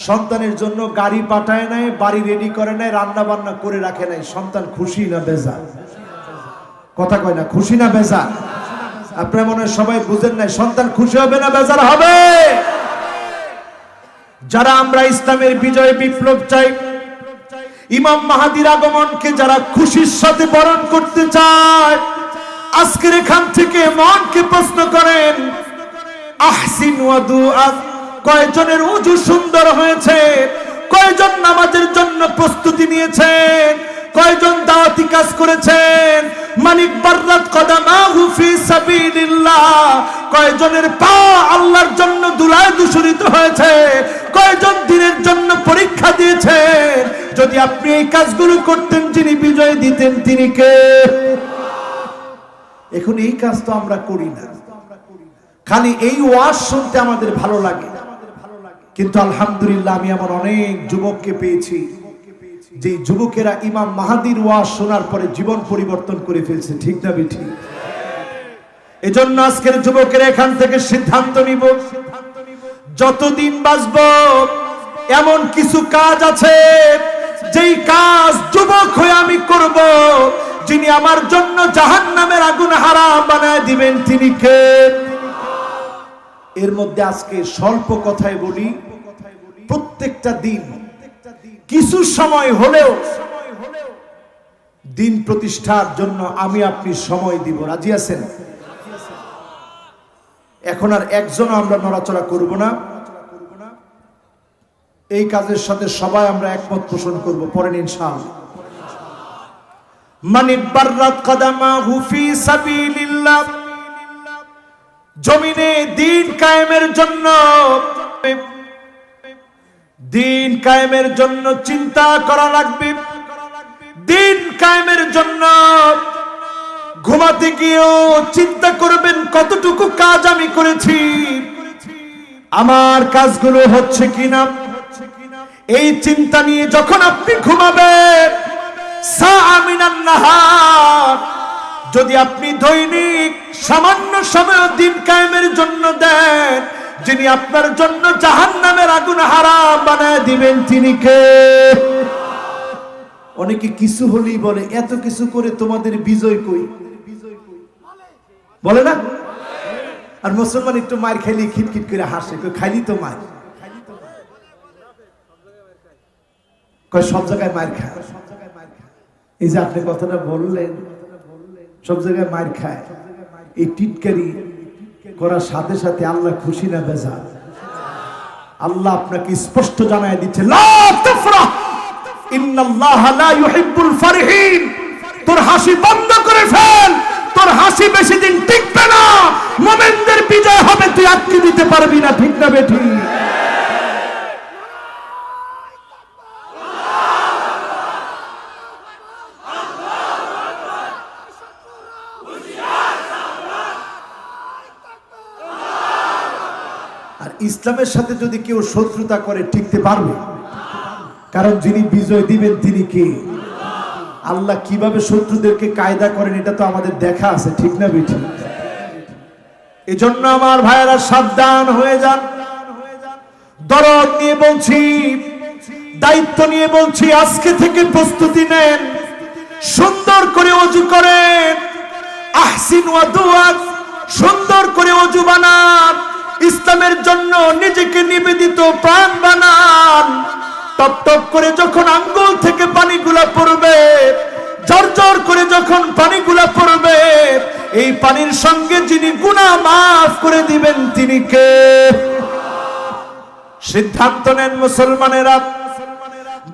সন্তানের জন্য গাড়ি পাঠায় নাই, বাড়ি রেডি করে নাই, রান্না বান্না করে রাখে নাই। সন্তান খুশি না বেজার? কথা কয় না, খুশি না বেজার? আপনারা মনে হয় সবাই বুঝেন নাই। সন্তান খুশি হবে না বেজার হবে? যারা আমরা ইসলামের বিজয় বিপ্লব চাই, ইমাম মাহদীর আগমনকে যারা খুশির সাথে বরণ করতে চায়, আজকের এখান থেকে মনকে প্রশ্ন করেন, আহসিন ওয়াদুআ, কয়জনের ওযু সুন্দর হয়েছে? কয়জন নামাজের জন্য প্রস্তুতি নিয়েছেন? কয়জন দাওয়াতি কাজ করেছেন? মানিক বাররাত কদামাহু ফি সাবিলিল্লাহ, কয়জনের পা আল্লাহর জন্য ধুলায় দূষিত হয়েছে? কয়জন দিনের জন্য পরীক্ষা দিয়েছেন? যদি আপনি এই কাজগুলো করতেন, যিনি বিজয় দিতেন তিনি কে? এখন এই কাজ তো আমরা করি না, খালি এই ওয়াজ শুনতে আমাদের ভালো লাগে। কিন্তু আলহামদুলিল্লাহ আমি আমার অনেক যুবককে পেয়েছি, যে যুবকেরা ইমাম মাহদীর ওয়াজ শোনার পরে জীবন পরিবর্তন করে ফেলছে। ঠিক না বেঠিক? এজন্য আজকের যুবকেরা এখান থেকে সিদ্ধান্ত নিব, যতদিন বাঁচব এমন কিছু কাজ আছে যেই কাজ যুবক হয়ে আমি করব, যিনি আমার জন্য জাহান্নামের আগুন হারাম বানায় দিবেন তিনি কে? এর মধ্যে আজকে স্বল্প কথায় বলি, প্রত্যেকটা দিন কিছু সময় হলেও দিন প্রতিষ্ঠার জন্য আমি আপনি সময় দিব। রাজি আছেন? এখন আর একজন আমরা নড়াচড়া করব না, এই কাজের সাথে সবাই আমরা একমত পোষণ করব। পড়েন ইনশাআল্লাহ। মানিক বাররাত কদামাহু ফি সাবিলিল্লাহ, জমিনে দিন কায়েমের জন্য, দিন কায়েমের জন্য চিন্তা করা লাগবে। দিন কায়েমের জন্য ঘুমাতে গিয়েও চিন্তা করবেন কতটুকু কাজ আমি করেছি, আমার কাজগুলো হচ্ছে কিনা। এই চিন্তা নিয়ে যখন আপনি ঘুমাবেন, সাআ মিনান নাহার, যদি আপনি দৈনিক সামান্য সময় দিন কায়েমের জন্য দেন, যিনি আপনার জন্য জাহান্নামের আগুন হারাম বানায় দিবেন তিনি কে? অনেকে কিছু হলেই বলে এত কিছু করে তোমাদের বিজয় কই? বলে না? আর মুসলমান একটু মার খাইলে খিটখিট করে হাসে, কই খাইলি তো মার, কয় সব জায়গায় মার খায়। এই যে আপনি কথাটা বললেন, সব জায়গায় মার খায়, এই টিটকারি করার সাথে সাথে আল্লাহ খুশি না বেজার? আল্লাহ আপনাকে স্পষ্ট জানায় দিচ্ছে, লা তাফরাহ ইন্নাল্লাহা লা ইউহিব্বুল ফারিহিন। তোর হাসি বন্ধ করে ফেল, তোর হাসি বেশি দিন টিকবে না। মুমিনদের বিজয় হবে, তুই আটকে দিতে পারবি না, ঠিক না বেঠিক? আর ইসলামের সাথে যদি কেউ শত্রুতা করে টিকতে পারবে, কারণ যিনি বিজয় দিবেন তিনি কে? আল্লাহ কিভাবে শত্রুদেরকে কায়দা করেন এটা তো আমাদের দেখা আছে, ঠিক না বেঠি? এজন্য আমার ভাইয়েরা সাবধান হয়ে যান। দরদ নিয়ে বলছি, দায়িত্ব নিয়ে বলছি, আজকে থেকে প্রস্তুতি নেন, সুন্দর করে ওযু করেন, আহসিন ওয়াদুআত, সুন্দর করে ওযু বানান, ইসলামের জন্য নিজেকে নিবেদিত প্রাণ বানান। টপ টপ করে যখন আঙ্গুল থেকে পানিগুলা পড়বে, ঝরঝর করে যখন পানিগুলা পড়বে, এই পানির সঙ্গে যিনি গুনাহ মাফ করে দিবেন তিনি কে? সিদ্ধান্ত নেন মুসলমানেরা।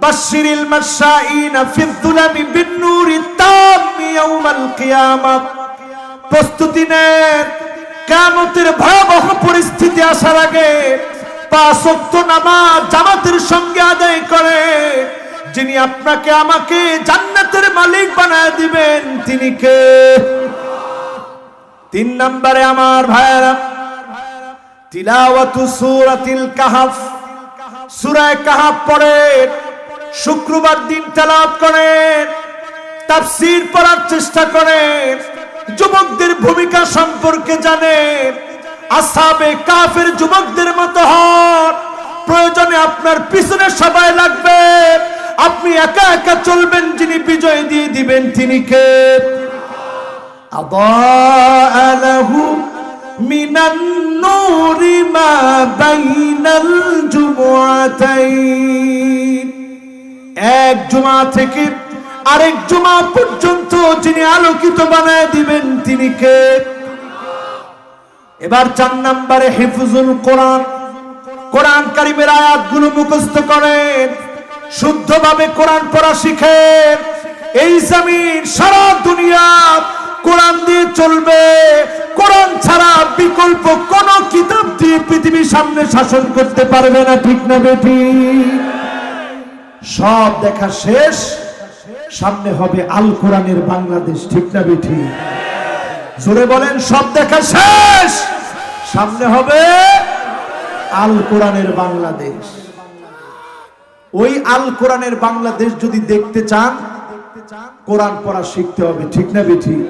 বাশশিরিল মাশাঈনা ফিয-যুলামি বিন-নূরি তাম্মি ইয়াউমাল কিয়ামাহ। প্রস্তুতি নেন, কিয়ামতের ভয়াবহ পরিস্থিতি আসার আগে 5 ওয়াক্ত নামাজ জামাতের সঙ্গে আদায় করে যিনি আপনাকে আমাকে জান্নাতের মালিক বানায় দিবেন তিনি কে? 3 নম্বরে আমার ভাইয়েরা, তিলাওয়াতু সূরাতিল কাহফ। সূরা কাহফ পড়েন, শুক্রবার দিন তেলাওয়াত করেন, তাফসীর পড়ার চেষ্টা করেন, যুবকদের ভূমিকা সম্পর্কে জানেন, আসহাবে কাফের যুবকদের মতো হন। প্রয়োজনে আপনার পিছনে সবাই লাগবে, আপনি একা একা চলবেন, যিনি বিজয় দিয়ে দিবেন তিনি কে? আদাআ লাহু মিনান নূরি মা বাইনাল জুমআতাইন। এক জুমা থেকে আরেক জুমা পর্যন্ত যিনি আলোকিত বানায় দিবেন তিনি কে? এবার 4 নম্বরে হিফজুল কোরআন। কোরআন কারীমের আয়াতগুলো মুখস্থ করেন, শুদ্ধভাবে কোরআন পড়া শিখেন। এই জমিন সারা দুনিয়া কোরআন দিয়ে চলবে, কোরআন ছাড়া বিকল্প কোন কিতাব দিয়ে পৃথিবীর সামনে শাসন করতে পারবে না, ঠিক না বেঠিক? সব দেখা শেষ, সামনে হবে আল কোরআনের বাংলাদেশ, ঠিক না বেঠিক? জোরে বলেন, সব দেখা শেষ, সামনে হবে আল কোরআনের বাংলাদেশ। ওই আল কোরআনের বাংলাদেশ যদি দেখতে চান, কোরআন পড়া শিখতে হবে, ঠিক না বেঠিক?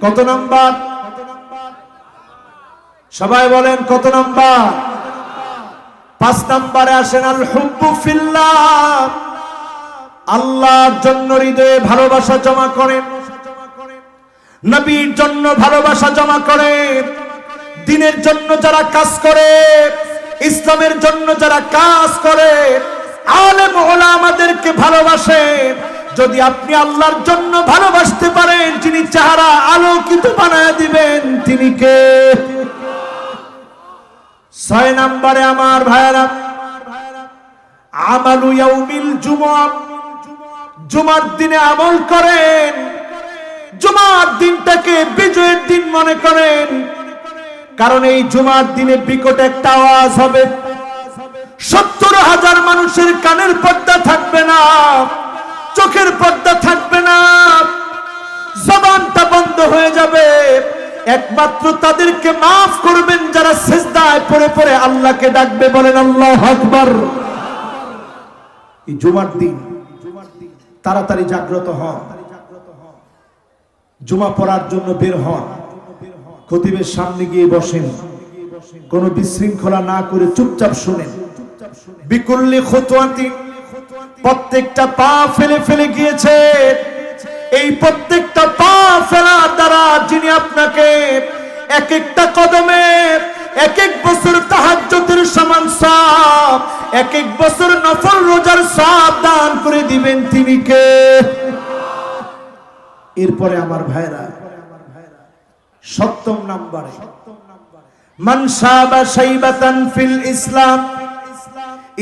কত নাম্বার? সবাই বলেন কত নাম্বার? 5 নম্বরে আসেন, আল হুব্বু ফিল্লাহ। আল্লাহর জন্য হৃদয়ে ভালোবাসা জমা করেন, নবীর জন্য ভালোবাসা জমা করে, দ্বীনের জন্য যারা কাজ করে, ইসলামের জন্য যারা কাজ করে, আলেম ওলামাদেরকে ভালোবাসে। যদি আপনি আল্লাহর জন্য ভালোবাসতে পারেন, যিনি চেহারা আলোকিত বানায় দিবেন তিনি কে? 6 নম্বরে আমার ভাইয়েরা, আমালু ইয়াউমিল জুমআহ। জুমার দিনে আমল করেন, জুমার দিনটাকে বিজয়ের দিন মনে করেন, কারণ এই জুমার দিনে বিকট একটা আওয়াজ হবে। 70,000 মানুষের কানের পর্দা থাকবে না, চোখের পর্দা থাকবে না, জবানটা বন্ধ হয়ে যাবে। একমাত্র তাদেরকে মাফ করবেন যারা সিজদায় পড়ে পড়ে আল্লাহকে ডাকবে, বলেন আল্লাহু আকবার। এই জুমার দিন তাড়াতাড়ি জাগ্রত হন, জুমা পড়ার জন্য বের হন, খতিবের সামনে গিয়ে বসেন, কোনো বিশৃঙ্খলা না করে চুপচাপ শুনেন। বিকুল্লি খুতওয়াতি, প্রত্যেকটা পা ফেলে ফেলে গিয়েছে, এই প্রত্যেকটা পা ফেলার দ্বারা যিনি আপনাকে এক একটা কদমে এক এক বছর তাহাজ্জুদের সমান সওয়াব, এক এক বছর নফল রোজার সওয়াব দান করে দিবেন তিনি কে? এরপরে আমার ভাইরা 7ম নম্বরে মান শাবা শাইবাতান ফিল ইসলাম,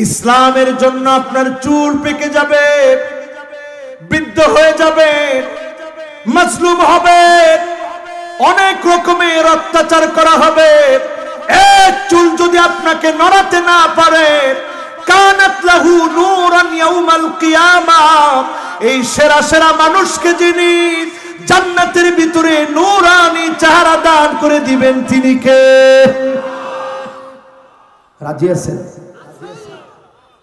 ইসলামের জন্য আপনার চুল পেকে যাবে, বৃদ্ধ হয়ে যাবে, মাজলুম হবে, অনেক রকমের অত্যাচার করা হবে, এক চুল যদি আপনাকে নড়াতে না পারে, কানাত লাহু নূরান ইয়াউমাল কিয়ামাহ, এই সেরা সেরা মানুষকে যিনি জান্নাতের ভিতরে নূরানি চেহারা দান করে দিবেন তিনি কে? রাজি আছেন?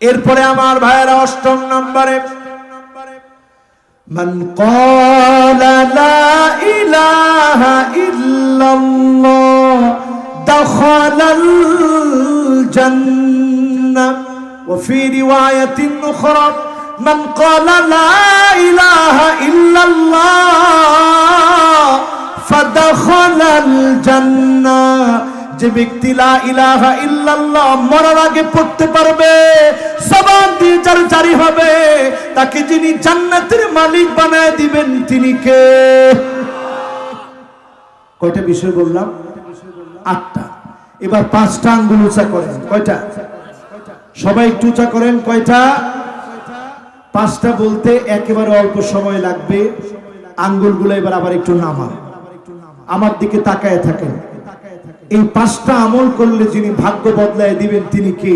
এরপরে আমার ভাইয়েরা 8ম নম্বরে মান ক্বালা লা ইলাহা ইল্লাল্লাহ দাখালাল জান্নাহ ওয়া ফি রিওয়ায়াতিন উখরা মান ক্বালা লা ইলাহা ইল্লাল্লাহ ফাদাখালাল জান্নাহ, যে ব্যক্তি লা ইলাহা ইল্লাল্লাহ মরার আগে পড়তে পারবে, জবান দিয়ে যার জারি হবে, তাকে যিনি জান্নাতের মালিক বানায় দিবেন তিনি কে? কয়টা বিষয় বললাম? 8টা। এবার 5টা আঙ্গুল উঁচা করেন। কয়টা? সবাই একটু উঁচা করেন। কয়টা? 5টা বলতে একেবারে অল্প সময় লাগবে। আঙ্গুলগুলো এবার আবার একটু নামান, আমার দিকে তাকায় থাকেন। এই 5টা আমল করলে যিনি ভাগ্য বদলায় দিবেন তিনি কে?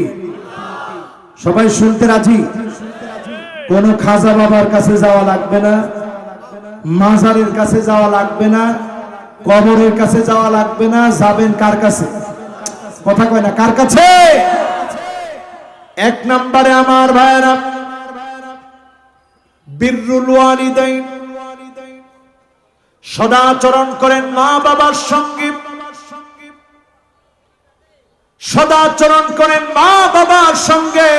সবাই শুনতে রাজি? কোন খাজা বাবার কাছে যাওয়া লাগবে না, মাজারের কাছে যাওয়া লাগবে না, কবরের কাছে যাওয়া লাগবে না। যাবেন কার কাছে? কথা কয় না, কার কাছে? 1 নম্বরে আমার ভাইরা বিররুল ওয়ালিদাইন, সদাচরণ করেন মা বাবার সঙ্গে, সদাচরণ করেন মা বাবার সঙ্গে।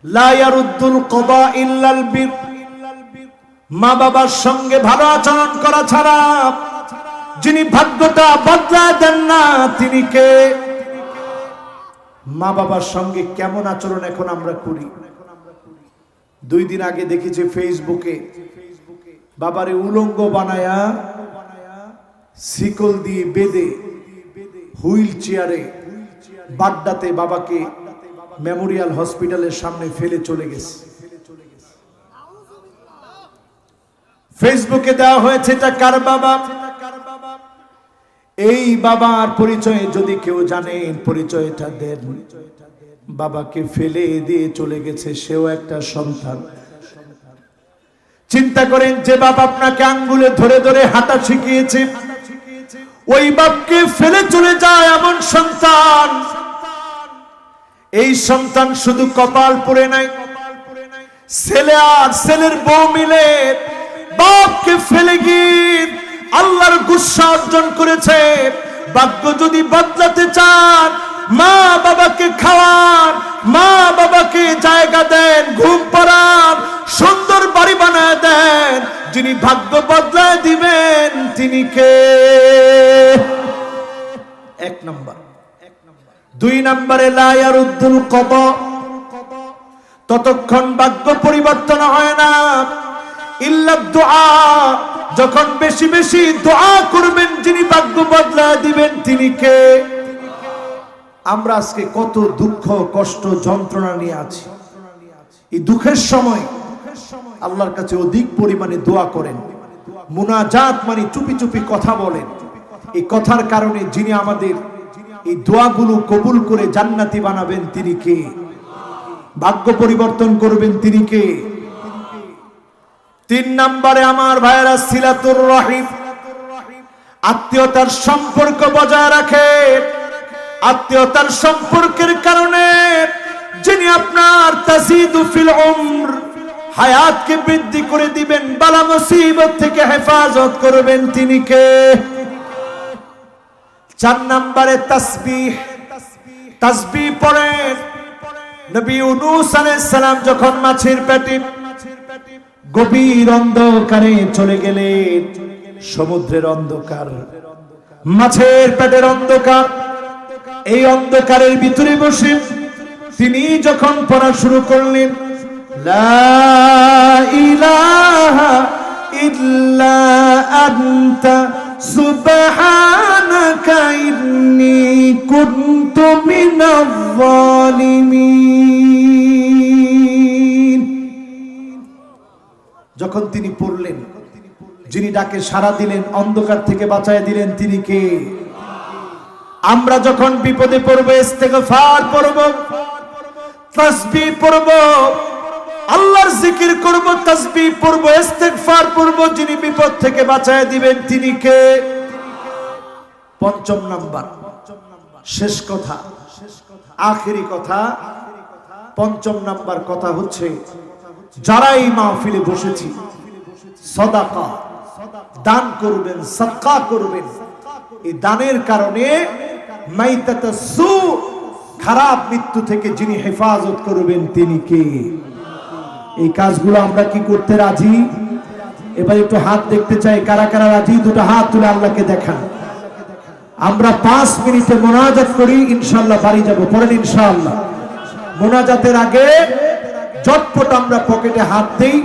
লা ইয়ারুদ্দুল কদা ইল্লাল বির, মা বাবার সঙ্গে ভালো আচরণ করা ছাড়া যিনি ভাগ্যটা বদলায় দেন না তিনি কে? মা বাবার সঙ্গে কেমন আচরণ এখন আমরা করি? 2 দিন আগে দেখেছি ফেসবুকে বাবারে উলঙ্গ বানায়া শিকল দিয়ে বেঁধে হুইল চেয়ারে বাড্ডাতে বাবাকে মেমোরিয়াল হসপিটালের সামনে ফেলে চলে গেছে। ফেসবুকে দেওয়া হয়েছে এটা কার বাবা? এই বাবার পরিচয় যদি কেউ জানেন পরিচয়টা দেন। বাবাকে ফেলে দিয়ে চলে গেছে, সেও একটা সন্তান। চিন্তা করেন, যে বাবা আপনাকে আঙ্গুলে ধরে ধরে হাঁটা শিখিয়েছে, ওই বাপকে ফেলে চলে যায় এমন সন্তান। এই সন্তান শুধু কপাল পড়ে নাই, ছেলে আর ছেলের বউ মিলে বাপকে ফেলে গিয়ে আল্লাহর গুসা অর্জন করেছে। ভাগ্য যদি বদলাতে চান, মা বাবাকে খাওয়ান, মা বাবাকে জায়গা দেন, ঘুম পাড়ান, সুন্দর বাড়ি বানায় দেন। যিনি ভাগ্য বদলায় দিবেন তিনি কে? 1 নম্বর। 2 নম্বরে লা ইয়ারুদ্দুল কদা, ততক্ষণ ভাগ্য পরিবর্তন হয় না ইল্লা দুআ, যখন বেশি বেশি দোয়া করবেন যিনি ভাগ্য বদলায় দিবেন তিনি কে? আমরা আজকে কত দুঃখ কষ্ট যন্ত্রণা নিয়ে আছি। এই দুঃখের সময় আল্লাহর কাছে অধিক পরিমাণে দোয়া করেন। মুনাজাত মানে চুপি চুপি কথা বলেন। এই কথার কারণে যিনি আমাদের এই দোয়াগুলো কবুল করে জান্নাতি বানাবেন তিনি কে? ভাগ্য পরিবর্তন করবেন তিনি কে? 3 নম্বরে আমার ভাইরা সিলাতুর রহিম, আত্মীয়তার সম্পর্ক বজায় রাখে। আত্মীয়তার সম্পর্কের কারণে যিনি আপনার তাজিদু ফিল উমর, হায়াতকে বৃদ্ধি করে দিবেন, বালা মুসিবত থেকে হেফাজত করবেন তিনি কে? 4 নম্বরে তাসবিহ, তাসবিহ পড়েন। নবী ইউনূস আলাইহিস সালাম যখন মাছের পেটে গভীর অন্ধকারে চলে গেলেন, সমুদ্রের অন্ধকার, মাছের পেটের অন্ধকার, এই অন্ধকারের ভিতরে বসে তিনি যখন পড়া শুরু করলেন, লা ইলাহা ইল্লা আনতা সুবহানাকা ইন্নী কুনতু মিনাজ জালিমিন। যখন তিনি পড়লেন, যিনি ডাকে সাড়া দিলেন, অন্ধকার থেকে বাঁচায় দিলেন, তিনি কে? আমরা যখন বিপদে পড়ব, ইস্তেগফার পড়ব, তাসবিহ পড়ব, আল্লাহর জিকির করব, তাসবিহ পড়ব, ইস্তেগফার পড়ব, যিনি বিপদ থেকে বাঁচায় দিবেন তিনি কে? পঞ্চম নাম্বার, শেষ কথা, আখেরি কথা, পঞ্চম নাম্বার কথা হচ্ছে, যারা এই মাহফিলে বসেছি, সাদাকা দান করবেন, সাদকা করবেন। এই দানের কারণে মাইতাতাসু খারাপ মৃত্যু থেকে যিনি হেফাজত করবেন তিনি কে? এই কাজগুলো আমরা কি করতে রাজি? এবার একটু হাত দেখতে চাই, কারা কারা রাজি? দুটো হাত তুলে আল্লাহকে দেখান। আমরা 5 মিনিটে মোনাজাত করি, ইনশাআল্লাহ বাড়ি যাব। পড়েন ইনশাআল্লাহ। মোনাজাতের আগে ঝটপট আমরা পকেটে হাত দেই,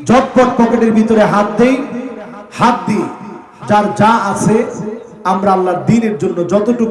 ঝটপট পকেটের ভিতরে হাত দেই, হাত দিই, যার যা আছে আমরা আল্লাহর দ্বীনের জন্য যতটুকু